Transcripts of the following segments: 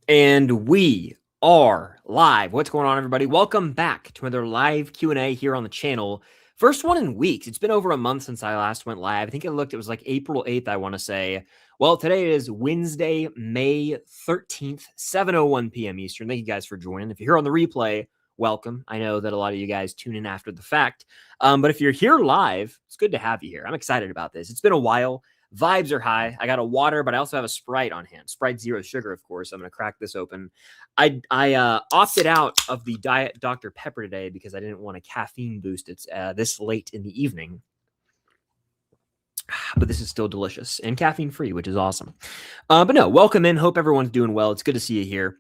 And we are live. What's going on, everybody? Welcome back to another live Q&A here on the channel. First one in weeks. It's been over a month since I last went live. I think it was like April 8th, I want to say. Well, today is Wednesday, May 13th, 7:01 p.m. Eastern. Thank you guys for joining. If you're here on the replay, welcome. I know that a lot of you guys tune in after the fact. But if you're here live, it's good to have you here. I'm excited about this. It's been a while. Vibes are high. I got a water, but I also have a Sprite on hand. Sprite zero sugar, of course. I'm going to crack this open. I opted out of the Diet Dr. Pepper today because I didn't want a caffeine boost. It's this late in the evening. But this is still delicious and caffeine free, which is awesome. But no, welcome in. Hope everyone's doing well. It's good to see you here.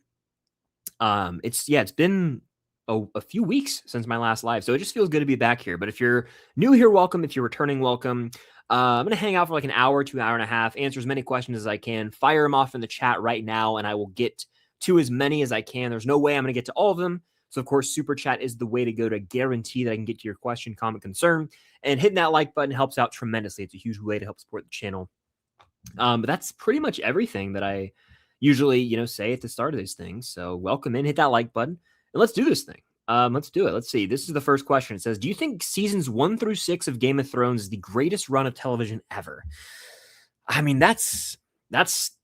It's been a few weeks since my last live, so it just feels good to be back here. But if you're new here, welcome. If you're returning, welcome. I'm going to hang out for like an hour to an hour and a half, answer as many questions as I can, fire them off in the chat right now, and I will get to as many as I can. There's no way I'm going to get to all of them. So, of course, Super Chat is the way to go to guarantee that I can get to your question, comment, concern. And hitting that like button helps out tremendously. It's a huge way to help support the channel. But that's pretty much everything that I usually, say at the start of these things. So welcome in, hit that like button, and let's do this thing. Let's do it. Let's see. This is the first question. It says, do you think seasons 1 through 6 of Game of Thrones is the greatest run of television ever? I mean, that's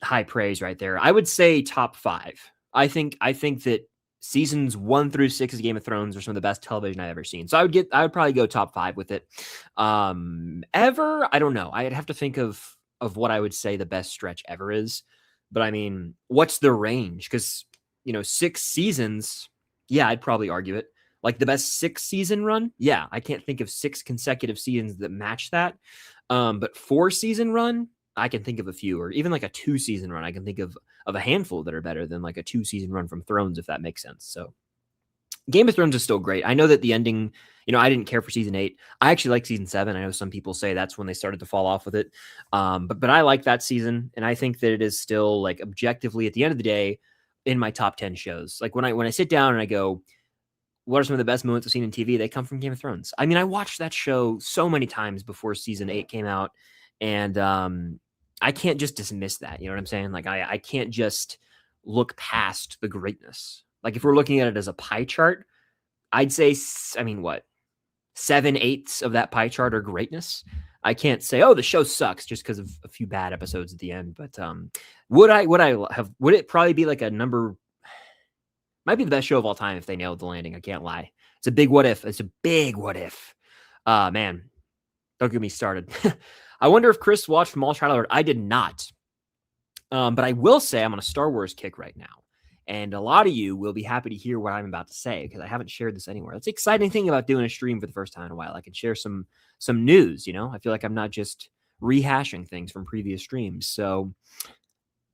high praise right there. I would say top 5. I think that seasons 1 through 6 of Game of Thrones are some of the best television I've ever seen. So I would probably go top 5 with it. Ever? I don't know. I'd have to think of what I would say the best stretch ever is. But I mean, what's the range? Because, 6 seasons... Yeah, I'd probably argue it. Like the best 6-season run? Yeah, I can't think of 6 consecutive seasons that match that. But 4-season run, I can think of a few. Or even like a 2-season run, I can think of a handful that are better than like a 2-season run from Thrones, if that makes sense. So Game of Thrones is still great. I know that the ending, I didn't care for season 8. I actually like season 7. I know some people say that's when they started to fall off with it. But I like that season. And I think that it is still like objectively at the end of the day, in my top 10 shows. Like when I sit down and I go, what are some of the best moments I've seen in TV? They come from Game of Thrones. I mean, I watched that show so many times before season 8 came out. And I can't just dismiss that. You know what I'm saying? Like I can't just look past the greatness. Like if we're looking at it as a pie chart, I'd say, 7/8 of that pie chart are greatness. I can't say, oh, the show sucks just because of a few bad episodes at the end. But would it probably be like a number? Might be the best show of all time if they nailed the landing. I can't lie. It's a big what if. It's a big what if. Man, don't get me started. I wonder if Chris watched Mall Shadow Lord. I did not. But I will say I'm on a Star Wars kick right now. And a lot of you will be happy to hear what I'm about to say because I haven't shared this anywhere. That's the exciting thing about doing a stream for the first time in a while. I can share some news, I feel like I'm not just rehashing things from previous streams. So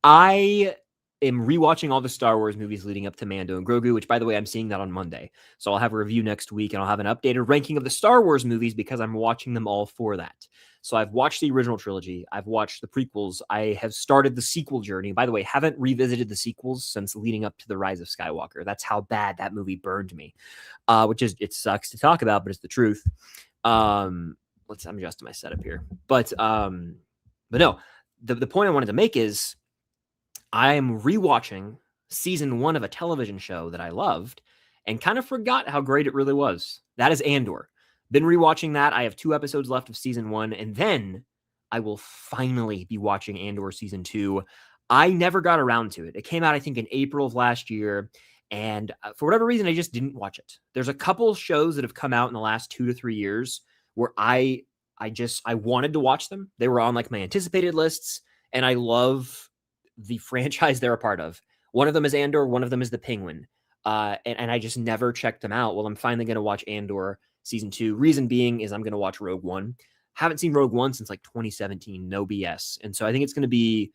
I am rewatching all the Star Wars movies leading up to Mando and Grogu, which, by the way, I'm seeing that on Monday. So I'll have a review next week and I'll have an updated ranking of the Star Wars movies because I'm watching them all for that. So I've watched the original trilogy. I've watched the prequels. I have started the sequel journey. By the way, haven't revisited the sequels since leading up to The Rise of Skywalker. That's how bad that movie burned me, it sucks to talk about, but it's the truth. I'm adjusting my setup here. But no, the point I wanted to make is I'm rewatching season 1 of a television show that I loved and kind of forgot how great it really was. That is Andor. Been rewatching that. I have 2 episodes left of season 1, and then I will finally be watching Andor season 2. I never got around to it. It came out, I think, in April of last year, and for whatever reason, I just didn't watch it. There's a couple shows that have come out in the last 2 to 3 years where I wanted to watch them. They were on like my anticipated lists, and I love the franchise they're a part of. One of them is Andor. One of them is The Penguin. And I just never checked them out. Well, I'm finally going to watch Andor season 2. Reason being is I'm going to watch Rogue One. Haven't seen Rogue One since like 2017. No BS. And so I think it's going to be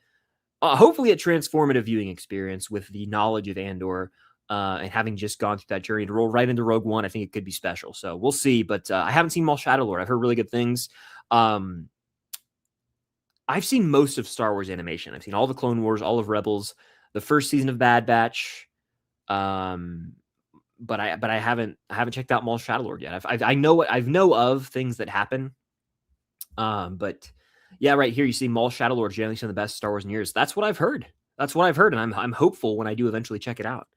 hopefully a transformative viewing experience with the knowledge of Andor and having just gone through that journey to roll right into Rogue One. I think it could be special. So we'll see. But I haven't seen Mall Shadow Lord. I've heard really good things. I've seen most of Star Wars animation. I've seen all the Clone Wars, all of Rebels, the first season of Bad Batch. But I haven't checked out Mall Shadow Lord yet. I know of things that happen. But yeah, right here you see Mall Shadow Lord generally some of the best Star Wars in years. That's what I've heard. That's what I've heard, and I'm hopeful when I do eventually check it out.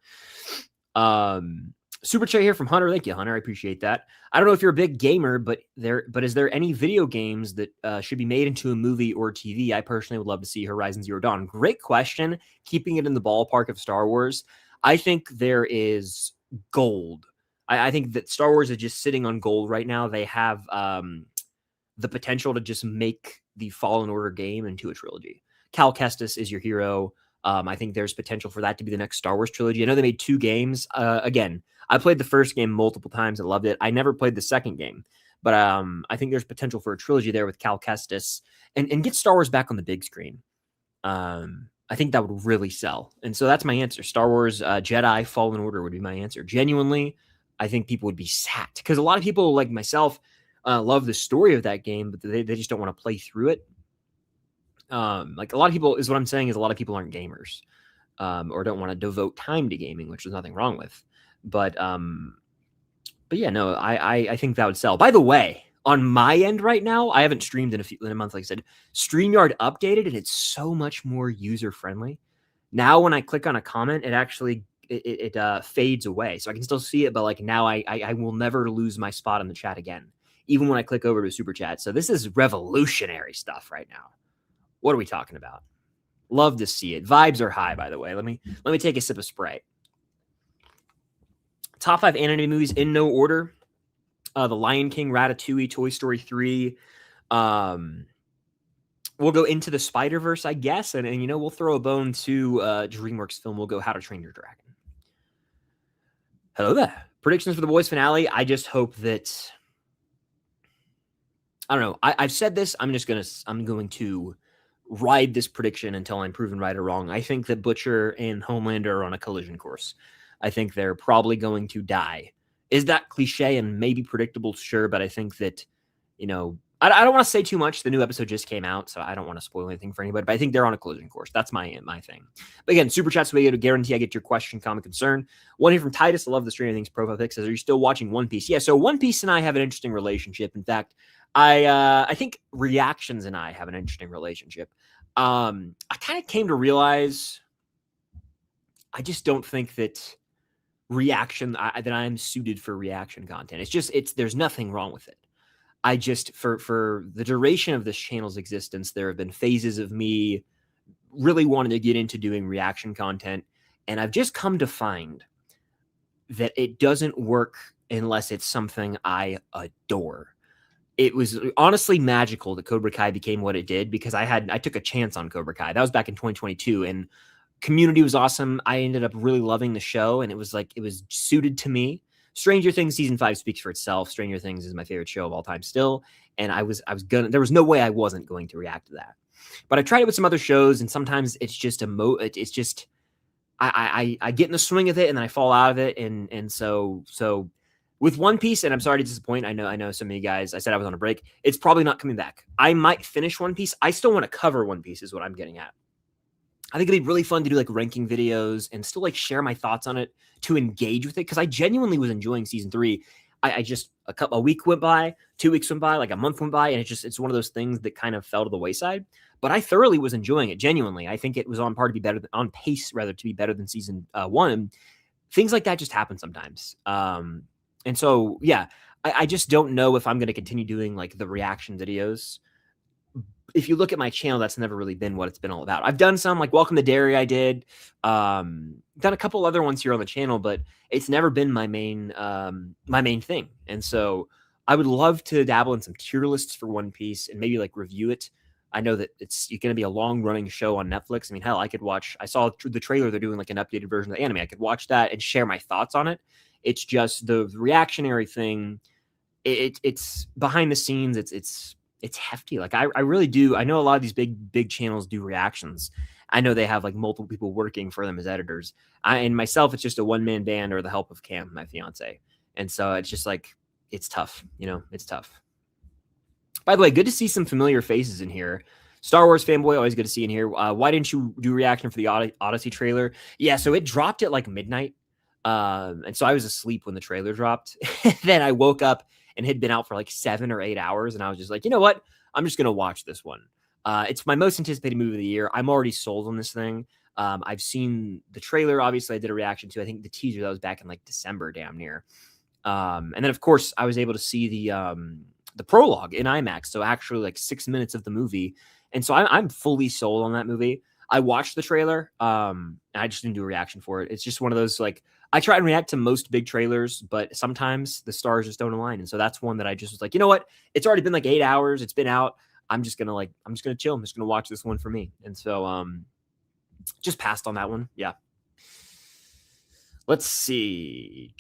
Super chat here from Hunter. Thank you, Hunter. I appreciate that. I don't know if you're a big gamer, but is there any video games that should be made into a movie or TV? I personally would love to see Horizon Zero Dawn. Great question. Keeping it in the ballpark of Star Wars, I think there is gold. I think that Star Wars is just sitting on gold right now. They have the potential to just make the Fallen Order game into a trilogy. Cal Kestis is your hero. I think there's potential for that to be the next Star Wars trilogy. I know they made 2 games. Again, I played the first game multiple times. I loved it. I never played the second game, but I think there's potential for a trilogy there with Cal Kestis and get Star Wars back on the big screen. I think that would really sell. And so that's my answer. Star Wars Jedi Fallen Order would be my answer. Genuinely, I think people would be sat because a lot of people like myself love the story of that game, but they just don't want to play through it. Like a lot of people is what I'm saying is a lot of people aren't gamers or don't want to devote time to gaming, which there's nothing wrong with. But yeah, no, I think that would sell. By the way, on my end right now, I haven't streamed in a month. Like I said, StreamYard updated and it's so much more user friendly. Now, when I click on a comment, it actually it fades away, so I can still see it. But like now, I will never lose my spot in the chat again, even when I click over to super chat. So this is revolutionary stuff right now. What are we talking about? Love to see it. Vibes are high, by the way. Let me take a sip of Sprite. Top 5 animated movies in no order. The Lion King, Ratatouille, Toy Story 3. We'll go Into the Spider-Verse, I guess. And you know, we'll throw a bone to DreamWorks film. We'll go How to Train Your Dragon. Hello there. Predictions for The Boys finale. I just hope that... I don't know. I've said this. I'm going to ride this prediction until I'm proven right or wrong. I think that Butcher and Homelander are on a collision course. I think they're probably going to die. Is that cliche and maybe predictable? Sure, but I think that, you know, I don't want to say too much. The new episode just came out, so I don't want to spoil anything for anybody, but I think they're on a collision course. That's my thing. But again, Super Chat's way to guarantee I get your question, comment, concern. One here from Titus. I love the Stranger Things profile pic. Says, are you still watching One Piece? Yeah, so One Piece and I have an interesting relationship. In fact, I think Reactions and I have an interesting relationship. I kind of came to realize I just don't think that that I'm suited for reaction content. There's nothing wrong with it. I just, for the duration of this channel's existence, there have been phases of me really wanting to get into doing reaction content. And I've just come to find that it doesn't work unless it's something I adore. It was honestly magical that Cobra Kai became what it did because I took a chance on Cobra Kai. That was back in 2022 and Community was awesome. I ended up really loving the show and it was suited to me. Stranger Things season 5 speaks for itself. Stranger Things is my favorite show of all time still. And there was no way I wasn't going to react to that. But I tried it with some other shows and sometimes it's just I get in the swing of it and then I fall out of it. And so with One Piece, and I'm sorry to disappoint. I know some of you guys, I said I was on a break. It's probably not coming back. I might finish One Piece. I still want to cover One Piece is what I'm getting at. I think it'd be really fun to do like ranking videos and still like share my thoughts on it to engage with it. Cause I genuinely was enjoying season 3. A week went by, 2 weeks went by, like a month went by. And it's one of those things that kind of fell to the wayside, but I thoroughly was enjoying it. Genuinely. I think it was on pace to be better than season 1. Things like that just happen sometimes. And so, yeah, I just don't know if I'm going to continue doing like the reaction videos. If you look at my channel, that's never really been what it's been all about. I've done some like Welcome to Derry. I did, done a couple other ones here on the channel, but it's never been my main thing. And so I would love to dabble in some tier lists for One Piece and maybe like review it. I know that it's going to be a long running show on Netflix. I mean, hell, I saw the trailer. They're doing like an updated version of the anime. I could watch that and share my thoughts on it. It's just the reactionary thing. It's behind the scenes. It's hefty. Like I really do. I know a lot of these big channels do reactions. I know they have like multiple people working for them as editors. And myself, it's just a one-man band or the help of Cam, my fiance. And so it's just like, it's tough. You know, it's tough. By the way, good to see some familiar faces in here. Star Wars fanboy, always good to see in here. Why didn't you do reaction for the Odyssey trailer? Yeah, so it dropped at like midnight. And so I was asleep when the trailer dropped. Then I woke up and had been out for like 7 or 8 hours. And I was just like, you know what? I'm just going to watch this one. It's my most anticipated movie of the year. I'm already sold on this thing. I've seen the trailer. Obviously, I did a reaction to, I think, the teaser that was back in like December, damn near. And then of course I was able to see the prologue in IMAX. So actually like 6 minutes of the movie. And so I'm fully sold on that movie. I watched the trailer. And I just didn't do a reaction for it. It's just one of those, like, I try and react to most big trailers, but sometimes the stars just don't align. And so that's one that I just was like, you know what? It's already been like 8 hours. It's been out. I'm just gonna chill. I'm just gonna watch this one for me. And so just passed on that one. Yeah. Let's see.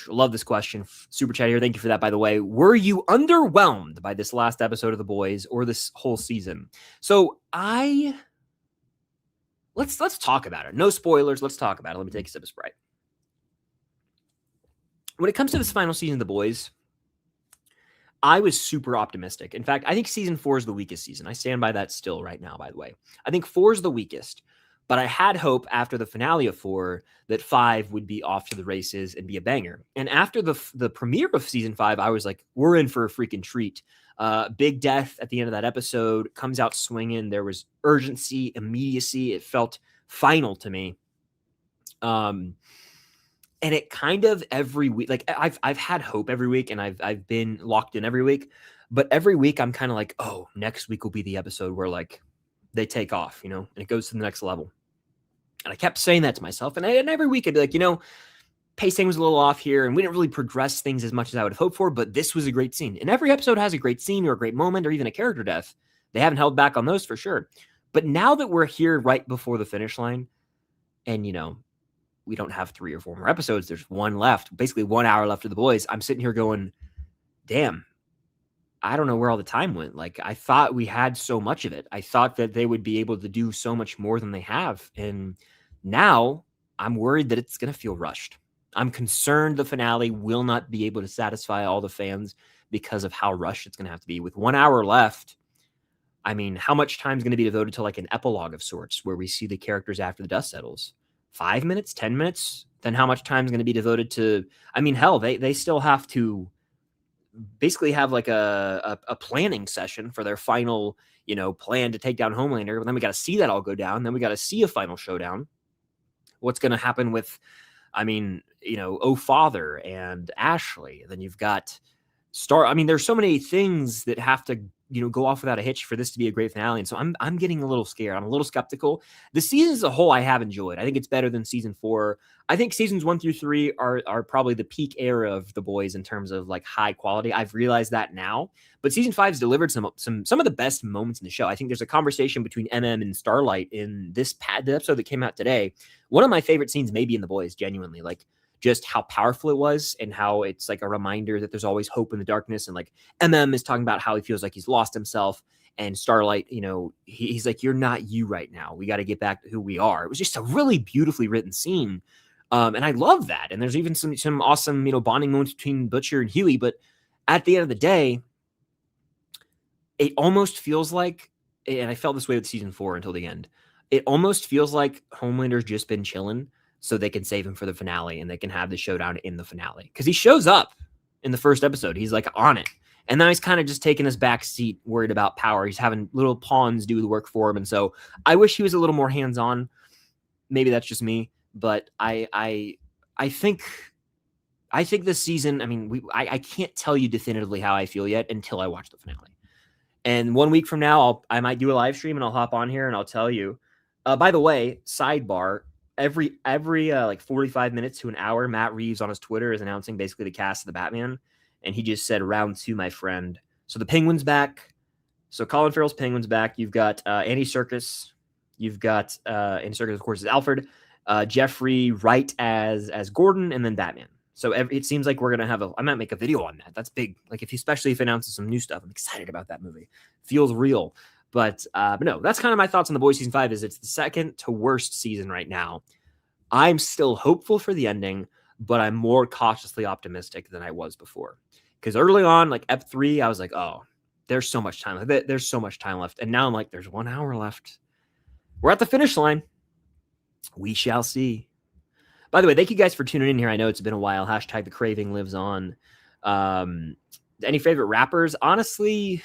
Love this question. Super chat here. Thank you for that, by the way. Were you underwhelmed by this last episode of The Boys or this whole season? So let's talk about it. No spoilers. Let's talk about it. Let me take a sip of Sprite. When it comes to this final season of The Boys, I was super optimistic. In fact, I think season 4 is the weakest season. I stand by that still right now, by the way. I think 4 is the weakest. But I had hope after the finale of 4 that 5 would be off to the races and be a banger. And after the premiere of season 5, I was like, we're in for a freaking treat. Big death at the end of that episode, comes out swinging. There was urgency, immediacy. It felt final to me. And it kind of every week, like I've had hope every week, and I've been locked in every week. But every week I'm kind of like, oh, next week will be the episode where like they take off, and it goes to the next level. And I kept saying that to myself. And every week I'd be like, pacing was a little off here, and we didn't really progress things as much as I would have hoped for, but this was a great scene. And every episode has a great scene or a great moment or even a character death. They haven't held back on those for sure. But now that we're here right before the finish line, and, we don't have 3 or 4 more episodes, there's one left, basically 1 hour left of The Boys, I'm sitting here going, damn, I don't know where all the time went. Like, I thought we had so much of it. I thought that they would be able to do so much more than they have. And now I'm worried that it's going to feel rushed. I'm concerned the finale will not be able to satisfy all the fans because of how rushed it's going to have to be. With 1 hour left, I mean, how much time is going to be devoted to like an epilogue of sorts where we see the characters after the dust settles? 5 minutes, 10 minutes? Then how much time is going to be devoted to, I mean, hell, they still have to basically have like a planning session for their final, plan to take down Homelander. But then we got to see that all go down. Then we got to see a final showdown. What's going to happen with, Oh Father and Ashley. Then you've got there's so many things that have to, go off without a hitch for this to be a great finale. And so I'm getting a little scared. I'm a little skeptical. The season as a whole, I have enjoyed. I think it's better than season 4. I think seasons 1 through 3 are probably the peak era of The Boys in terms of like high quality. I've realized that now, but season 5 has delivered some of the best moments in the show. I think there's a conversation between MM and Starlight in the episode that came out today. One of my favorite scenes maybe in The Boys, genuinely, like just how powerful it was and how it's like a reminder that there's always hope in the darkness. And like MM is talking about how he feels like he's lost himself, and Starlight, he's like, you're not you right now. We got to get back to who we are. It was just a really beautifully written scene. And I love that. And there's even some awesome, bonding moments between Butcher and Huey. But at the end of the day, it almost feels like, and I felt this way with season 4 until the end, it almost feels like Homelander's just been chilling so they can save him for the finale and they can have the showdown in the finale. Because he shows up in the first episode. He's like on it. And now he's kind of just taking his back seat, worried about power. He's having little pawns do the work for him. And so I wish he was a little more hands-on. Maybe that's just me. But I think this season, I can't tell you definitively how I feel yet until I watch the finale. And 1 week from now, I might do a live stream and I'll hop on here and I'll tell you. By the way, sidebar, every like 45 minutes to an hour, Matt Reeves on his Twitter is announcing basically the cast of the Batman. And he just said, round 2, my friend. So the Penguin's back. So Colin Farrell's Penguin's back. You've got Andy Serkis. You've got Andy Serkis, of course, is Alfred. Jeffrey Wright as Gordon, and then Batman. So it seems like we're going to have I might make a video on that. That's big. Like especially if he announces some new stuff, I'm excited about that movie. Feels real. But no, that's kind of my thoughts on The Boys season 5 is it's the second to worst season right now. I'm still hopeful for the ending, but I'm more cautiously optimistic than I was before. Because early on, like Ep 3, I was like, oh, there's so much time. There's so much time left. And now I'm like, there's 1 hour left. We're at the finish line. We shall see. By the way, thank you guys for tuning in here. I know it's been a while. Hashtag the craving lives on. Any favorite rappers? Honestly,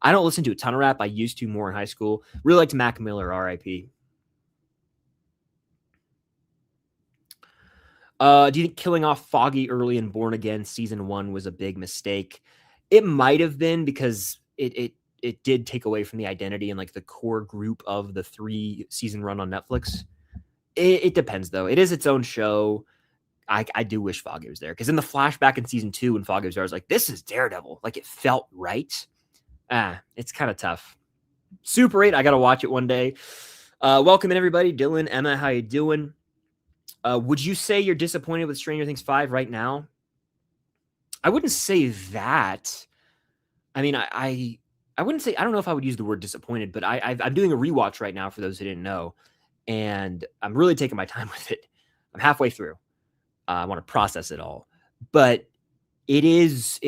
I don't listen to a ton of rap. I used to more in high school. Really liked Mac Miller, R.I.P. Do you think killing off Foggy early in Born Again season 1 was a big mistake? It might have been, because it did take away from the identity and like the core group of the 3-season run on Netflix. It depends though. It is its own show. I do wish Foggy was there, because in the flashback in season 2 when Foggy was there, I was like, this is Daredevil. Like, it felt right. It's kind of tough. Super 8, I gotta watch it one day. Welcome in, everybody. Dylan, Emma, how you doing? Would you say you're disappointed with Stranger Things 5 right now? I wouldn't say that. I mean, I wouldn't say, I don't know if I would use the word disappointed, but I'm doing a rewatch right now for those who didn't know, and I'm really taking my time with it. I'm halfway through. I want to process it all, but it's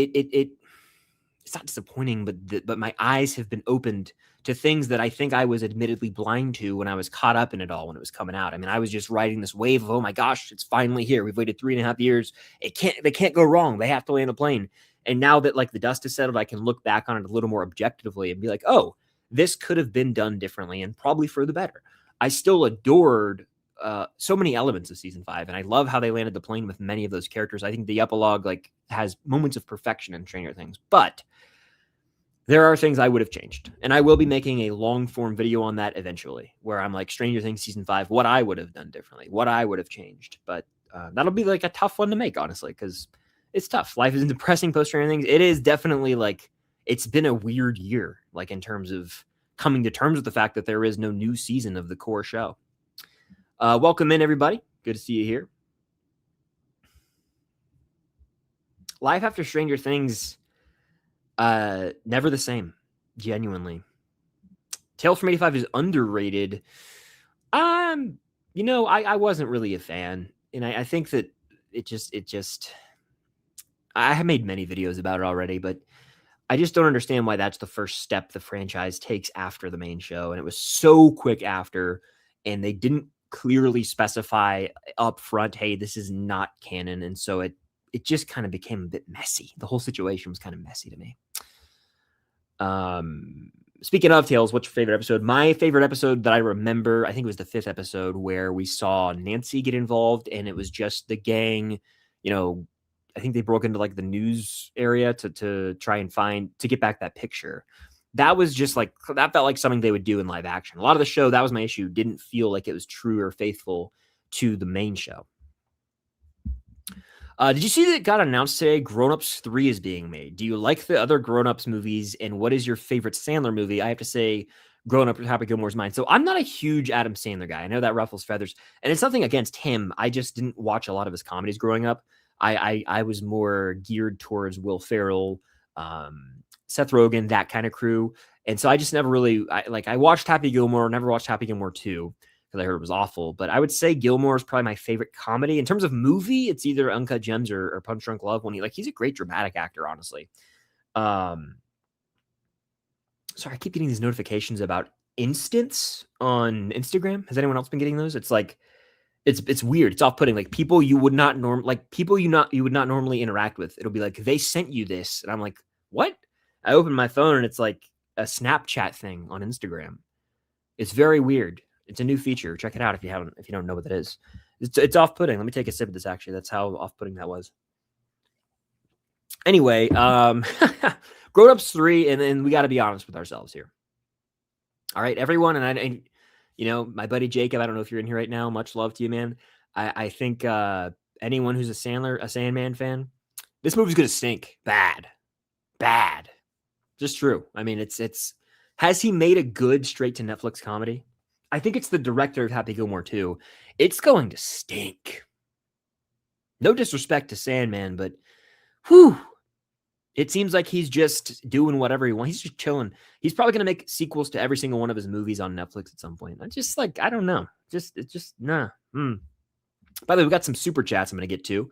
not disappointing, but my eyes have been opened to things that I think I was admittedly blind to when I was caught up in it all when it was coming out. I mean, I was just riding this wave of, oh my gosh, it's finally here. We've waited 3.5 years. They can't go wrong. They have to land a plane. And now that like the dust has settled, I can look back on it a little more objectively and be like, oh, this could have been done differently and probably for the better. I still adored so many elements of season 5, and I love how they landed the plane with many of those characters. I think the epilogue like has moments of perfection in Stranger Things, but there are things I would have changed, and I will be making a long form video on that eventually, where I'm like Stranger Things season 5, what I would have done differently, what I would have changed. But that'll be like a tough one to make, honestly, because it's tough. Life is depressing post Stranger Things. It is definitely like, it's been a weird year, like in terms of coming to terms with the fact that there is no new season of the core show. Welcome in, everybody. Good to see you here. Life after Stranger Things, never the same, genuinely. Tales from 85 is underrated. I wasn't really a fan, and I think that it just I have made many videos about it already, but I just don't understand why that's the first step the franchise takes after the main show, and it was so quick after, and they didn't clearly specify up front, hey, this is not canon, and so it just kind of became a bit messy. The whole situation was kind of messy to me. Speaking of Tales, what's your favorite episode? My favorite episode that I remember, I think it was the 5th episode, where we saw Nancy get involved, and it was just the gang, I think they broke into like the news area to try and to get back that picture. That was just like, that felt like something they would do in live action. A lot of the show, that was my issue, didn't feel like it was true or faithful to the main show. Did you see that it got announced today? Grown Ups 3 is being made. Do you like the other Grown Ups movies? And what is your favorite Sandler movie? I have to say, Grown Up with Happy Gilmore's mine. So I'm not a huge Adam Sandler guy. I know that ruffles feathers. And it's nothing against him. I just didn't watch a lot of his comedies growing up. I was more geared towards Will Ferrell, Seth Rogen, that kind of crew. And so I just never really, I watched Happy Gilmore, never watched Happy Gilmore 2. Because I heard it was awful. But I would say Gilmore is probably my favorite comedy. In terms of movie, it's either Uncut Gems or Punch Drunk Love. He's a great dramatic actor, honestly. Sorry, I keep getting these notifications about instants on Instagram. Has anyone else been getting those? It's like, it's weird. It's off-putting. Like people you would not normally interact with. It'll be like, they sent you this. And I'm like, what? I open my phone and it's like a Snapchat thing on Instagram. It's very weird. It's a new feature. Check it out if you don't know what that is. It's off-putting. Let me take a sip of this, actually. That's how off-putting that was. Anyway, Grown Ups 3, and then we got to be honest with ourselves here. All right, everyone, and my buddy Jacob, I don't know if you're in here right now. Much love to you, man. I think anyone who's a Sandman fan, this movie's going to stink. Bad. Just true. I mean, it's has he made a good straight-to-Netflix comedy? I think it's the director of Happy Gilmore 2. It's going to stink. No disrespect to Sandman, but it seems like he's just doing whatever he wants. He's just chilling. He's probably going to make sequels to every single one of his movies on Netflix at some point. I'm just like, I don't know. It's just nah. By the way, we got some super chats I'm going to get to.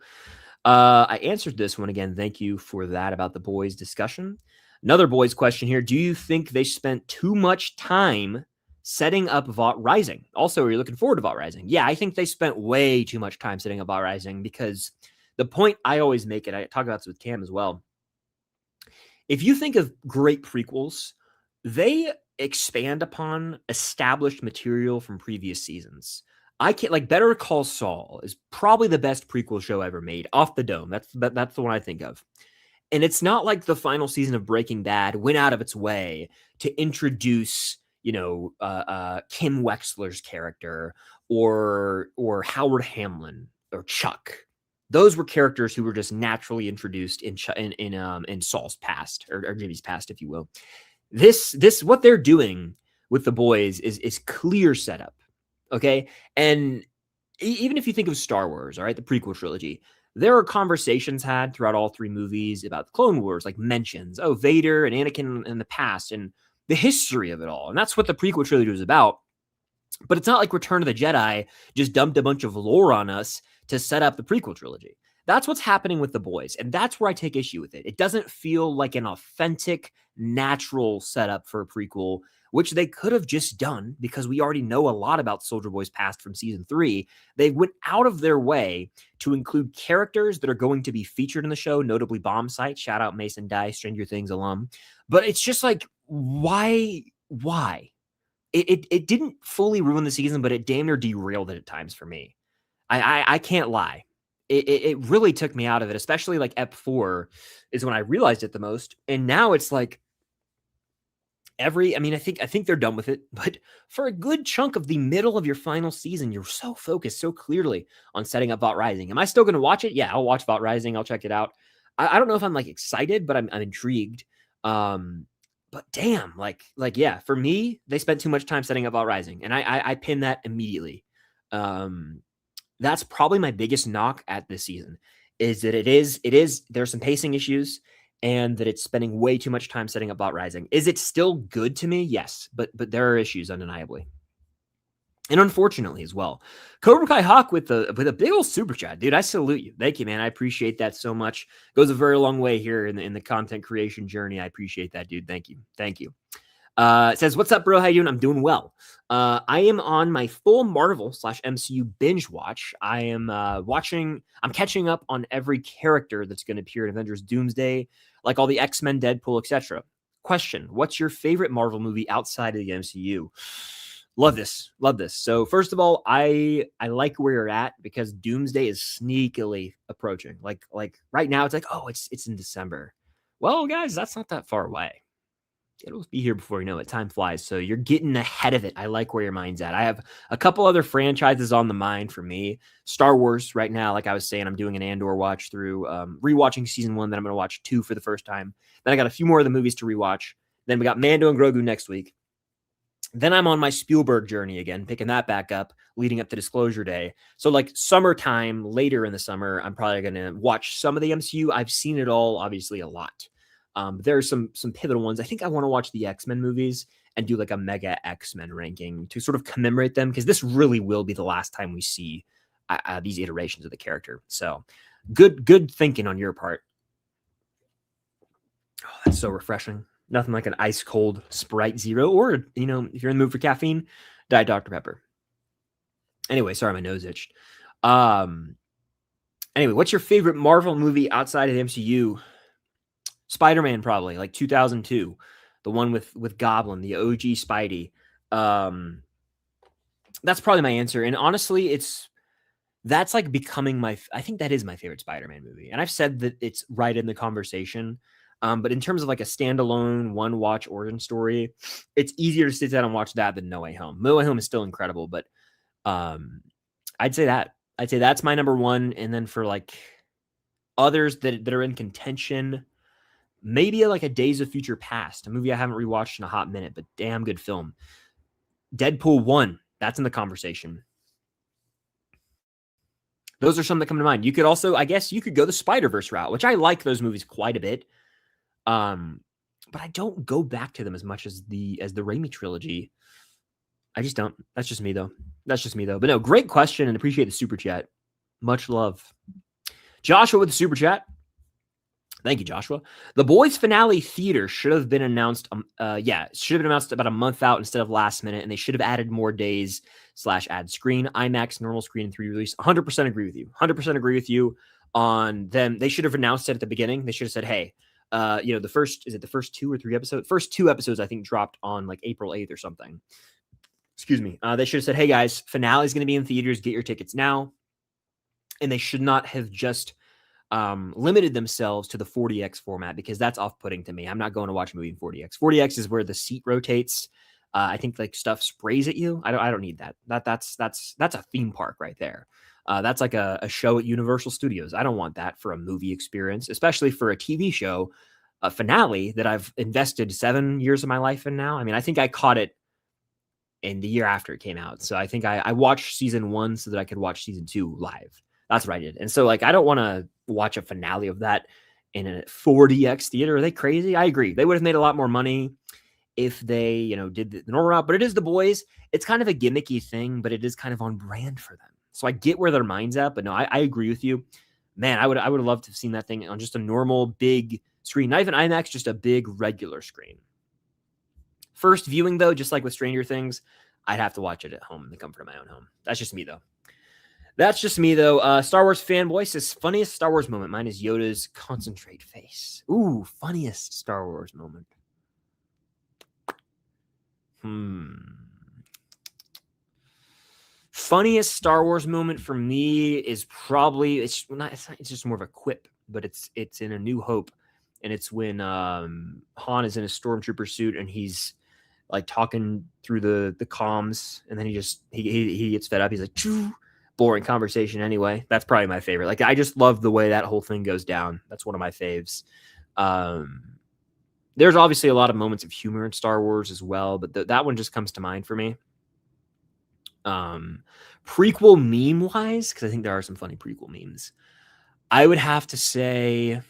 I answered this one again. Thank you for that about the boys discussion. Another boys question here. Do you think they spent too much time setting up Vought Rising? Also, are you looking forward to Vought Rising? Yeah, I think they spent way too much time setting up Vought Rising, because the point I always make, and I talk about this with Cam as well, if you think of great prequels, they expand upon established material from previous seasons. I can't like Better Call Saul is probably the best prequel show ever made off the dome. That's the one I think of. And it's not like the final season of Breaking Bad went out of its way to introduce, Kim Wexler's character or Howard Hamlin or Chuck. Those were characters who were just naturally introduced in Saul's past or Jimmy's past, if you will. This what they're doing with the boys is clear setup. Okay. And even if you think of Star Wars, all right, the prequel trilogy, there are conversations had throughout all three movies about the Clone Wars, like mentions, Vader and Anakin in the past and the history of it all. And that's what the prequel trilogy was about. But it's not like Return of the Jedi just dumped a bunch of lore on us to set up the prequel trilogy. That's what's happening with the boys. And that's where I take issue with it. It doesn't feel like an authentic, natural setup for a prequel, which they could have just done because we already know a lot about Soldier Boy's past from season 3. They went out of their way to include characters that are going to be featured in the show, notably Bomb Sight, shout out Mason Dye, Stranger Things alum. But it's just like, why? It didn't fully ruin the season, but it damn near derailed it at times for me. I can't lie. It really took me out of it, especially like Ep 4 is when I realized it the most. And now it's like I think they're done with it, but for a good chunk of the middle of your final season, you're so focused so clearly on setting up Vought Rising. Am I still going to watch it? Yeah, I'll watch Vought Rising. I'll check it out. I don't know if I'm like excited, but I'm intrigued. But damn, yeah, for me, they spent too much time setting up Vought Rising, and I pin that immediately. That's probably my biggest knock at this season is that there's some pacing issues and that it's spending way too much time setting up Vought Rising. Is it still good to me? Yes, but there are issues undeniably. And unfortunately as well. Cobra Kai Hawk with a big old super chat, dude. I salute you. Thank you, man. I appreciate that so much. Goes a very long way here in the content creation journey. I appreciate that, dude. Thank you. It says, what's up, bro? How you doing? I'm doing well. I am on my full Marvel/MCU binge watch. I'm catching up on every character that's going to appear in Avengers Doomsday, like all the X-Men, Deadpool, etc. Question, what's your favorite Marvel movie outside of the MCU? Love this. So first of all, I like where you're at because Doomsday is sneakily approaching. Like right now, it's like, oh, it's in December. Well, guys, that's not that far away. It'll be here before you know it. Time flies. So you're getting ahead of it. I like where your mind's at. I have a couple other franchises on the mind for me. Star Wars right now, like I was saying, I'm doing an Andor watch through, rewatching season 1. Then I'm going to watch 2 for the first time. Then I got a few more of the movies to rewatch. Then we got Mando and Grogu next week. Then I'm on my Spielberg journey again, picking that back up, leading up to Disclosure Day. So like summertime, later in the summer, I'm probably going to watch some of the MCU. I've seen it all, obviously, a lot. There are some pivotal ones. I think I want to watch the X-Men movies and do like a mega X-Men ranking to sort of commemorate them because this really will be the last time we see these iterations of the character. So good thinking on your part. Oh, that's so refreshing. Nothing like an ice cold Sprite Zero, or if you're in the mood for caffeine, Diet Dr. Pepper. Anyway, sorry, my nose itched. Anyway, what's your favorite Marvel movie outside of the MCU? Spider-Man, probably like 2002, the one with Goblin, the OG Spidey. That's probably my answer. And honestly, that's like becoming I think that is my favorite Spider-Man movie. And I've said that it's right in the conversation. But in terms of like a standalone one watch origin story, it's easier to sit down and watch that than No Way Home. No Way Home is still incredible, but I'd say that's my number one. And then for like others that are in contention, maybe like a Days of Future Past, a movie I haven't rewatched in a hot minute, but damn good film. Deadpool 1, that's in the conversation. Those are some that come to mind. You could also, I guess you could go the Spider-Verse route, which I like those movies quite a bit. But I don't go back to them as much as the Raimi trilogy. I just don't. That's just me though. But no, great question and appreciate the super chat. Much love. Joshua with the super chat. Thank you, Joshua. The Boys finale theater should have been announced. Should have been announced about a month out instead of last minute, and they should have added more days /add screen, IMAX, normal screen, and 3 release. 100% agree with you. 100% agree with you on them. They should have announced it at the beginning. They should have said, hey, the first 2 or 3 episodes? First 2 episodes, I think, dropped on like April 8th or something. Excuse me. They should have said, hey guys, finale is going to be in theaters. Get your tickets now. And they should not have just limited themselves to the 40x format, because that's off-putting to me. I'm not going to watch a movie in 40x. 40x is where the seat rotates. I think like stuff sprays at you. I don't need that. That's a theme park right there. That's like a show at Universal Studios. I don't want that for a movie experience, especially for a TV show, a finale that I've invested 7 years of my life in now. I mean, I think I caught it in the year after it came out. So I think I watched season 1 so that I could watch season 2 live. That's what I did. And so like, I don't want to watch a finale of that in a 40x theater. Are they crazy? I agree. They would have made a lot more money if they, did the normal route, but it is The Boys. It's kind of a gimmicky thing, but it is kind of on brand for them. So I get where their mind's at, but no, I agree with you, man. I would have loved to have seen that thing on just a normal big screen, not even IMAX, just a big regular screen. First viewing though, just like with Stranger Things, I'd have to watch it at home in the comfort of my own home. That's just me though. Star Wars fanboy says, funniest Star Wars moment. Mine is Yoda's concentrate face. Ooh, funniest Star Wars moment. Funniest Star Wars moment for me is probably, it's just more of a quip, but it's in A New Hope, and it's when Han is in a stormtrooper suit and he's like talking through the comms, and then he gets fed up. He's like, choo. Boring conversation anyway. That's probably my favorite. Like, I just love the way that whole thing goes down. That's one of my faves. There's obviously a lot of moments of humor in Star Wars as well, but that one just comes to mind for me. Prequel meme wise, because I think there are some funny prequel memes, I would have to say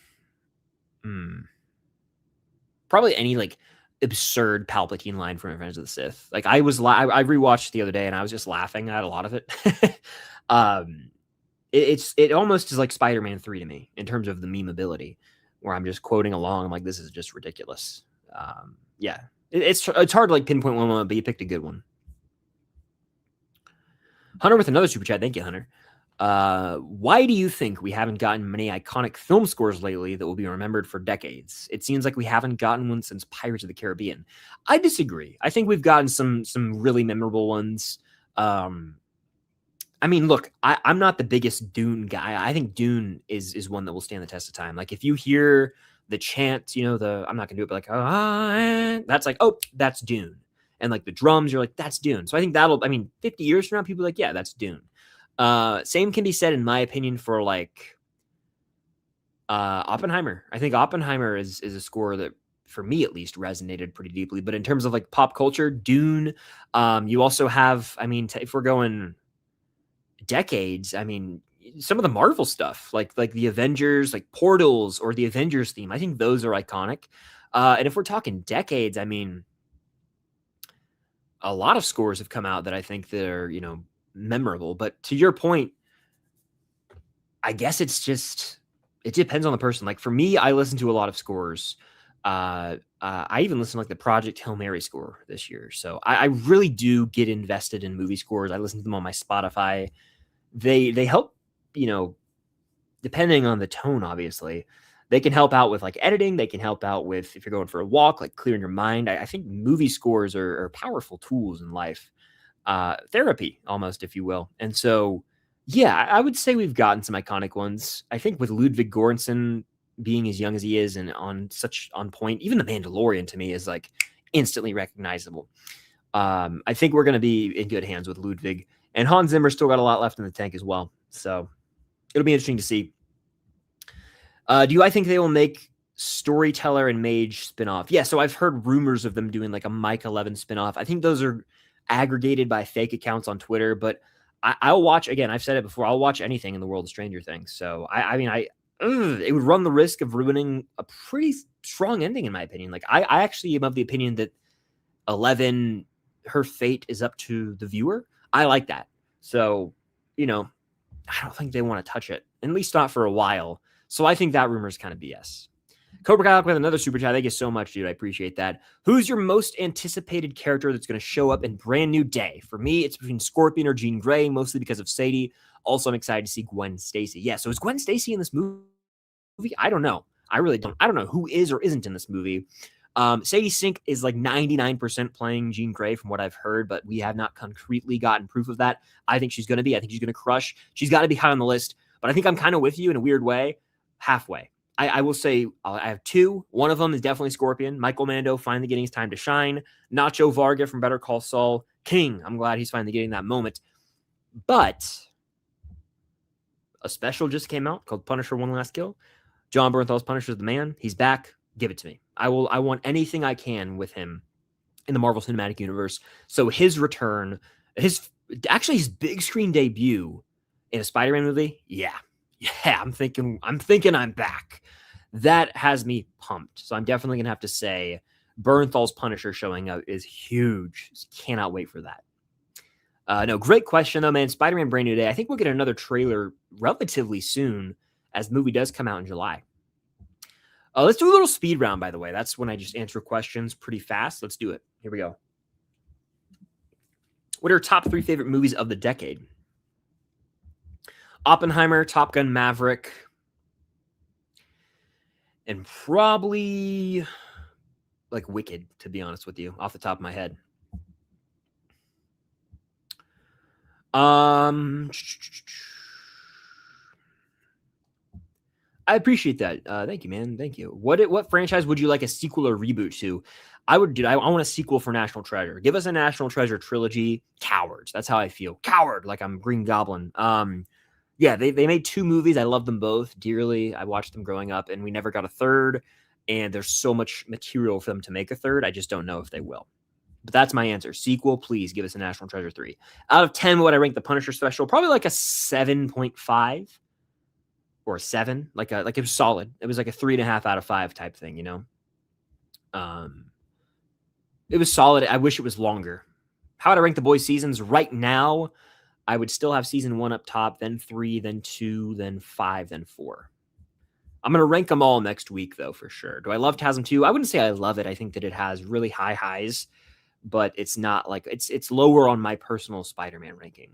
probably any like absurd Palpatine line from Revenge of the Sith. Like, I rewatched the other day and I was just laughing at a lot of it. It almost is like Spider-Man 3 to me in terms of the meme ability, where I'm just quoting along. I'm like, this is just ridiculous. Yeah, it's hard to like pinpoint one moment, but you picked a good one. Hunter with another super chat. Thank you, Hunter. Why do you think we haven't gotten many iconic film scores lately that will be remembered for decades? It seems like we haven't gotten one since Pirates of the Caribbean. I disagree. I think we've gotten some really memorable ones. I mean, look, I'm not the biggest Dune guy. I think Dune is one that will stand the test of time. Like, if you hear the chant, I'm not gonna do it, but like, that's like, oh, that's Dune. And like the drums, you're like, that's Dune. So I think 50 years from now, people are like, yeah, that's Dune. Same can be said, in my opinion, for like Oppenheimer. I think Oppenheimer is a score that, for me at least, resonated pretty deeply. But in terms of like pop culture, Dune, you also have, if we're going decades, some of the Marvel stuff, like the Avengers, like Portals or the Avengers theme, I think those are iconic. And if we're talking decades, a lot of scores have come out that I think they're, memorable. But to your point, I guess it depends on the person. Like, for me, I listen to a lot of scores. I even listened to like the Project Hail Mary score this year. So I really do get invested in movie scores. I listen to them on my Spotify. They help, depending on the tone, obviously. They can help out with like editing. They can help out with, if you're going for a walk, like clearing your mind. I think movie scores are powerful tools in life. Therapy, almost, if you will. And so, yeah, I would say we've gotten some iconic ones. I think with Ludwig Göransson being as young as he is and on point, even The Mandalorian to me is like instantly recognizable. I think we're going to be in good hands with Ludwig, and Hans Zimmer still got a lot left in the tank as well. So it'll be interesting to see. Do I think they will make Storyteller and Mage spinoff? Yeah, so I've heard rumors of them doing like a Mike 11 spinoff. I think those are aggregated by fake accounts on Twitter, but I'll watch, again, I've said it before, I'll watch anything in the world of Stranger Things. So it would run the risk of ruining a pretty strong ending, in my opinion. Like, I actually am of the opinion that 11, her fate is up to the viewer. I like that. So, I don't think they want to touch it, at least not for a while. So I think that rumor is kind of BS. Cobra Kai with another super chat. Thank you so much, dude. I appreciate that. Who's your most anticipated character that's going to show up in Brand New Day? For me, it's between Scorpion or Jean Grey, mostly because of Sadie. Also, I'm excited to see Gwen Stacy. Yeah, so is Gwen Stacy in this movie? I don't know. I really don't. I don't know who is or isn't in this movie. Sadie Sink is like 99% playing Jean Grey from what I've heard, but we have not concretely gotten proof of that. I think she's going to be. I think she's going to crush. She's got to be high on the list, but I think I'm kind of with you in a weird way, halfway. I will say I have two. One of them is definitely Scorpion. Michael Mando finally getting his time to shine. Nacho Varga from Better Call Saul. King. I'm glad he's finally getting that moment. But a special just came out called Punisher One Last Kill. John Bernthal's Punisher's the man. He's back. Give it to me. I want anything I can with him in the Marvel Cinematic Universe. So his return, his big screen debut in a Spider-Man movie. Yeah. I'm thinking I'm back. That has me pumped. So I'm definitely going to have to say Bernthal's Punisher showing up is huge. Just cannot wait for that. No, great question though, man. Spider-Man Brand New Day. I think we'll get another trailer relatively soon as the movie does come out in July. Let's do a little speed round, by the way. That's when I just answer questions pretty fast. Let's do it. Here we go. What are your top 3 favorite movies of the decade? Oppenheimer, Top Gun Maverick, and probably like Wicked, to be honest with you, off the top of my head. I appreciate that. Thank you, man. Thank you. What franchise would you like a sequel or reboot to? I want a sequel for National Treasure. Give us a National Treasure trilogy. Cowards. That's how I feel. Coward, like I'm Green Goblin. Yeah, they made 2 movies. I love them both dearly. I watched them growing up, and we never got a third. And there's so much material for them to make a third. I just don't know if they will. But that's my answer. Sequel, please give us a National Treasure 3. Out of 10, what would I rank the Punisher special? Probably like a 7.5 or a 7. Like it was solid. It was like a 3.5 out of 5 type thing, you know? It was solid. I wish it was longer. How would I rank the boys' seasons right now? I would still have season 1 up top, then 3, then 2, then 5, then 4. I'm going to rank them all next week, though, for sure. Do I love TASM 2? I wouldn't say I love it. I think that it has really high highs, but it's not like it's lower on my personal Spider-Man ranking.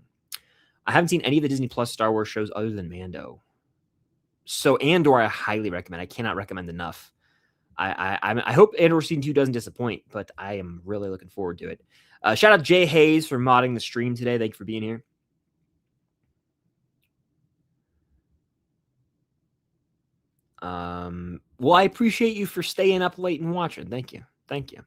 I haven't seen any of the Disney Plus Star Wars shows other than Mando. So Andor, I highly recommend. I cannot recommend enough. I hope Andor Season 2 doesn't disappoint, but I am really looking forward to it. Shout out Jay Hayes for modding the stream today. Thank you for being here. Well, I appreciate you for staying up late and watching. Thank you. Thank you.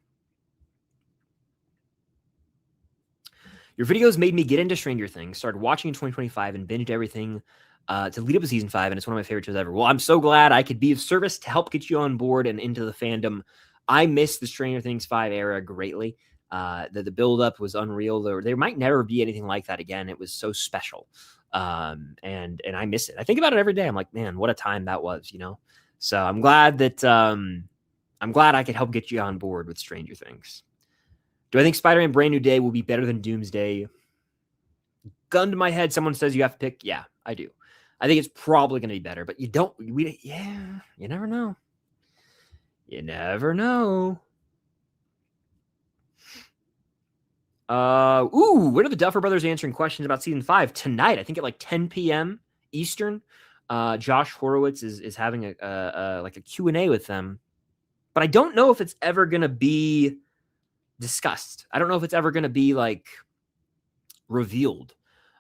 Your videos made me get into Stranger Things, started watching in 2025, and binged everything to lead up to season 5, and it's one of my favorite shows ever. Well, I'm so glad I could be of service to help get you on board and into the fandom. I miss the Stranger Things 5 era greatly. The build-up was unreal. There might never be anything like that again. It was so special. And I miss it. I think about it every day. I'm like, man, what a time that was, you know? So I'm glad that I could help get you on board with Stranger Things. Do I think Spider-Man Brand New Day will be better than Doomsday? Gun to my head, someone says you have to pick. Yeah, I do. I think it's probably going to be better, but you never know. You never know. When are the Duffer Brothers answering questions about season 5? Tonight, I think at like 10 p.m. Eastern. Josh Horowitz is having a Q&A with them, but I don't know if it's ever going to be discussed. I don't know if it's ever going to be like revealed.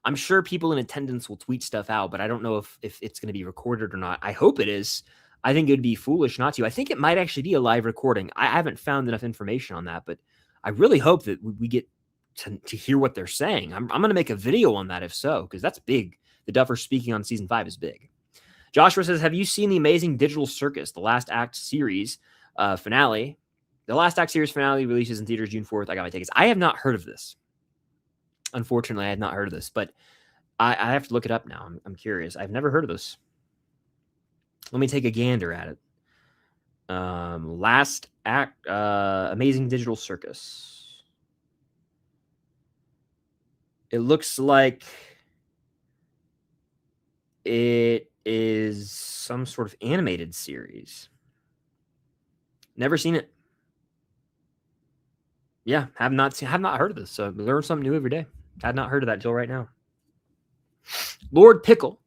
I'm sure people in attendance will tweet stuff out, but I don't know if it's going to be recorded or not. I hope it is. I think it would be foolish not to. I think it might actually be a live recording. I haven't found enough information on that, but I really hope that we get to hear what they're saying. I'm going to make a video on that if so, because that's big. The Duffer speaking on season 5 is big. Joshua says, have you seen the Amazing Digital Circus, the Last Act series finale? The Last Act series finale releases in theaters June 4th. I got my tickets. I have not heard of this. Unfortunately, I had not heard of this, but I have to look it up now. I'm curious. I've never heard of this. Let me take a gander at it. Last Act, Amazing Digital Circus. It looks like it is some sort of animated series. Never seen it. Yeah, have not heard of this. So learn something new every day. Had not heard of that until right now. Lord Pickle,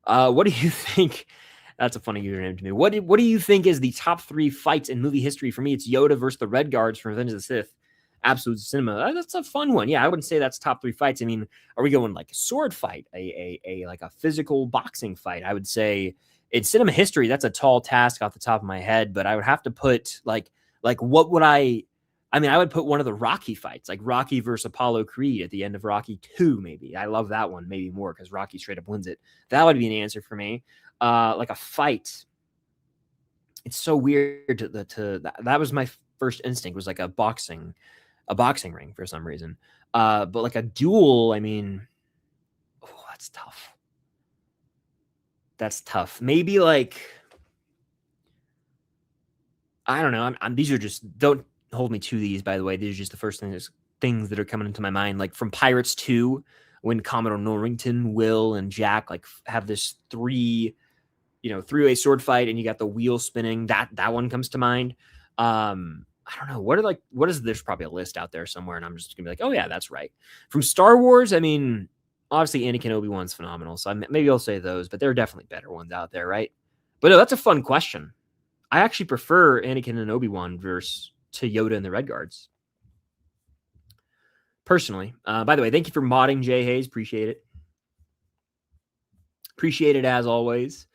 what do you think That's a funny username to me. What do you think is the top 3 fights in movie history? For me, it's Yoda versus the Red Guards from Revenge of the Sith. Absolute cinema. That's a fun one. Yeah, I wouldn't say that's top 3 fights. I mean, are we going like a sword fight, a like a physical boxing fight? I would say in cinema history, that's a tall task off the top of my head, but I would have to put like what would I mean, I would put one of the Rocky fights, like Rocky versus Apollo Creed at the end of Rocky 2, maybe. I love that one, maybe more because Rocky straight up wins it. That would be an answer for me. Like a fight. It's so weird that was my first instinct, was like a boxing ring for some reason. But like a duel, I mean, oh, that's tough. That's tough. Maybe like, I don't know. These are just, don't hold me to these, by the way. These are just the first things that are coming into my mind. Like from Pirates 2, when Commodore Norrington, Will, and Jack like have this three-way sword fight, and you got the wheel spinning. That one comes to mind. I don't know. What is, there's probably a list out there somewhere, and I'm just gonna be like, oh yeah, that's right. From Star Wars, I mean, obviously Anakin Obi-Wan's phenomenal, so maybe I'll say those, but there are definitely better ones out there, right? But no, that's a fun question. I actually prefer Anakin and Obi-Wan versus to Yoda and the Red Guards. Personally. By the way, thank you for modding, Jay Hayes. Appreciate it. Appreciate it as always.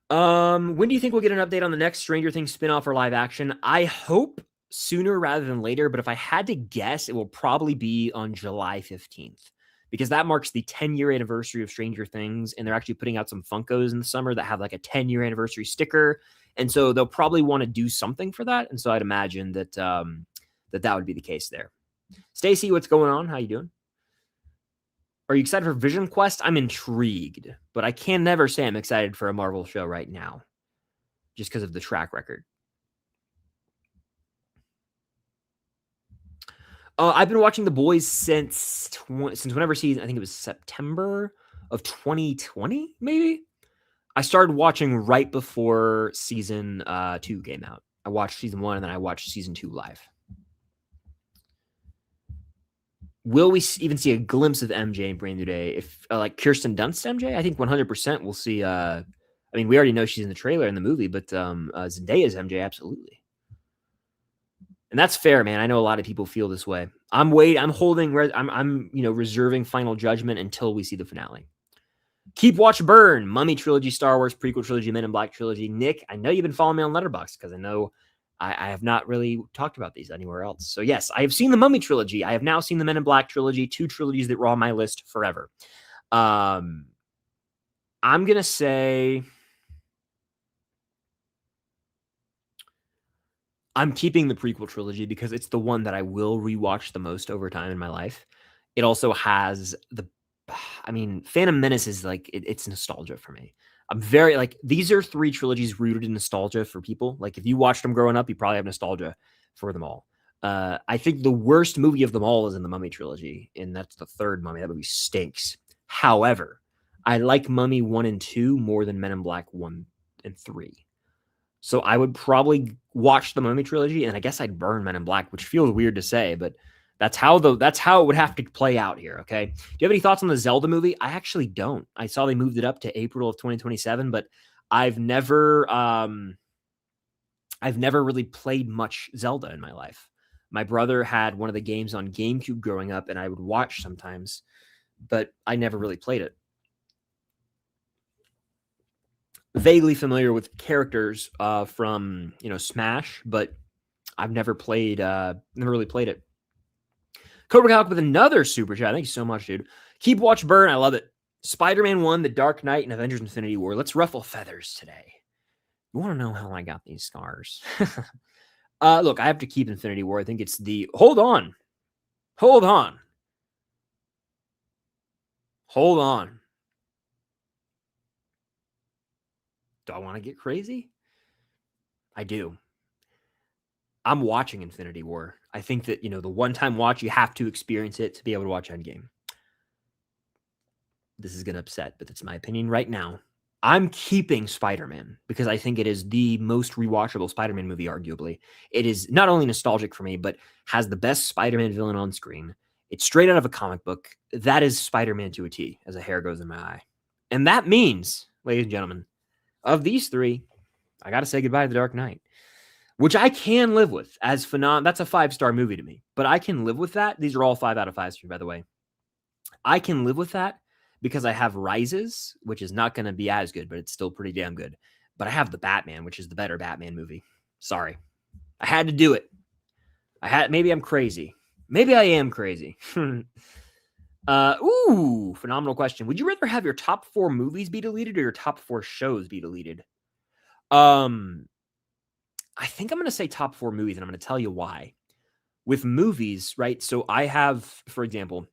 When do you think we'll get an update on the next Stranger Things spinoff or live action? I hope sooner rather than later, but if I had to guess, it will probably be on July 15th, because that marks the 10-year anniversary of Stranger Things, and they're actually putting out some Funkos in the summer that have like a 10-year anniversary sticker, and so they'll probably want to do something for that, and so I'd imagine that that would be the case there. Stacy, what's going on? How you doing? Are you excited for Vision Quest? I'm intrigued, but I can never say I'm excited for a Marvel show right now, just because of the track record. I've been watching The Boys since whenever season, I think it was September of 2020, maybe. I started watching right before season 2 came out. I watched season 1, and then I watched season 2 live. Will we even see a glimpse of MJ in Brand New Day? If like Kirsten Dunst MJ, I think 100% we'll see. I mean, we already know she's in the trailer in the movie, but Zendaya's MJ, absolutely. And that's fair, man. I know a lot of people feel this way. I'm reserving final judgment until we see the finale. Keep Watch Burn, Mummy Trilogy, Star Wars Prequel Trilogy, Men in Black Trilogy. Nick, I know you've been following me on Letterboxd, because I know I have not really talked about these anywhere else. So yes, I have seen the Mummy Trilogy. I have now seen the Men in Black Trilogy, 2 trilogies that were on my list forever. I'm going to say I'm keeping the prequel trilogy because it's the one that I will rewatch the most over time in my life. It also has Phantom Menace is like, it's nostalgia for me. I'm very like, these are 3 trilogies rooted in nostalgia for people. Like if you watched them growing up, you probably have nostalgia for them all. I think the worst movie of them all is in the Mummy trilogy, and that's the 3rd Mummy. That movie stinks. However, I like Mummy 1 and 2 more than Men in Black 1 and 3. So I would probably watch the Mummy trilogy, and I guess I'd burn Men in Black, which feels weird to say, but that's how it would have to play out here, okay? Do you have any thoughts on the Zelda movie? I actually don't. I saw they moved it up to April of 2027, but I've never really played much Zelda in my life. My brother had one of the games on GameCube growing up, and I would watch sometimes, but I never really played it. Vaguely familiar with characters from Smash, but I've never really played it. Cobra Hawk with another super chat. Thank you so much, dude. Keep Watch Burn. I love it. Spider-Man 1, The Dark Knight, and Avengers Infinity War. Let's ruffle feathers today. You want to know how I got these scars? Look, I have to keep Infinity War. I think it's the... Hold on. Do I want to get crazy? I do. I'm watching Infinity War. I think that, the one-time watch, you have to experience it to be able to watch Endgame. This is going to upset, but that's my opinion right now. I'm keeping Spider-Man because I think it is the most rewatchable Spider-Man movie, arguably. It is not only nostalgic for me, but has the best Spider-Man villain on screen. It's straight out of a comic book. That is Spider-Man to a T, as a hair goes in my eye. And that means, ladies and gentlemen, Of these three, I got to say goodbye to The Dark Knight, which I can live with as That's a 5-star movie to me, but I can live with that. These are all 5 out of 5 for me, by the way. I can live with that because I have Rises, which is not going to be as good, but it's still pretty damn good. But I have The Batman, which is the better Batman movie. Sorry. I had to do it. Maybe I'm crazy. Maybe I am crazy. Phenomenal question. Would you rather have your top 4 movies be deleted or your top 4 shows be deleted? I think I'm going to say top 4 movies, and I'm going to tell you why. With movies, right? So I have, for example,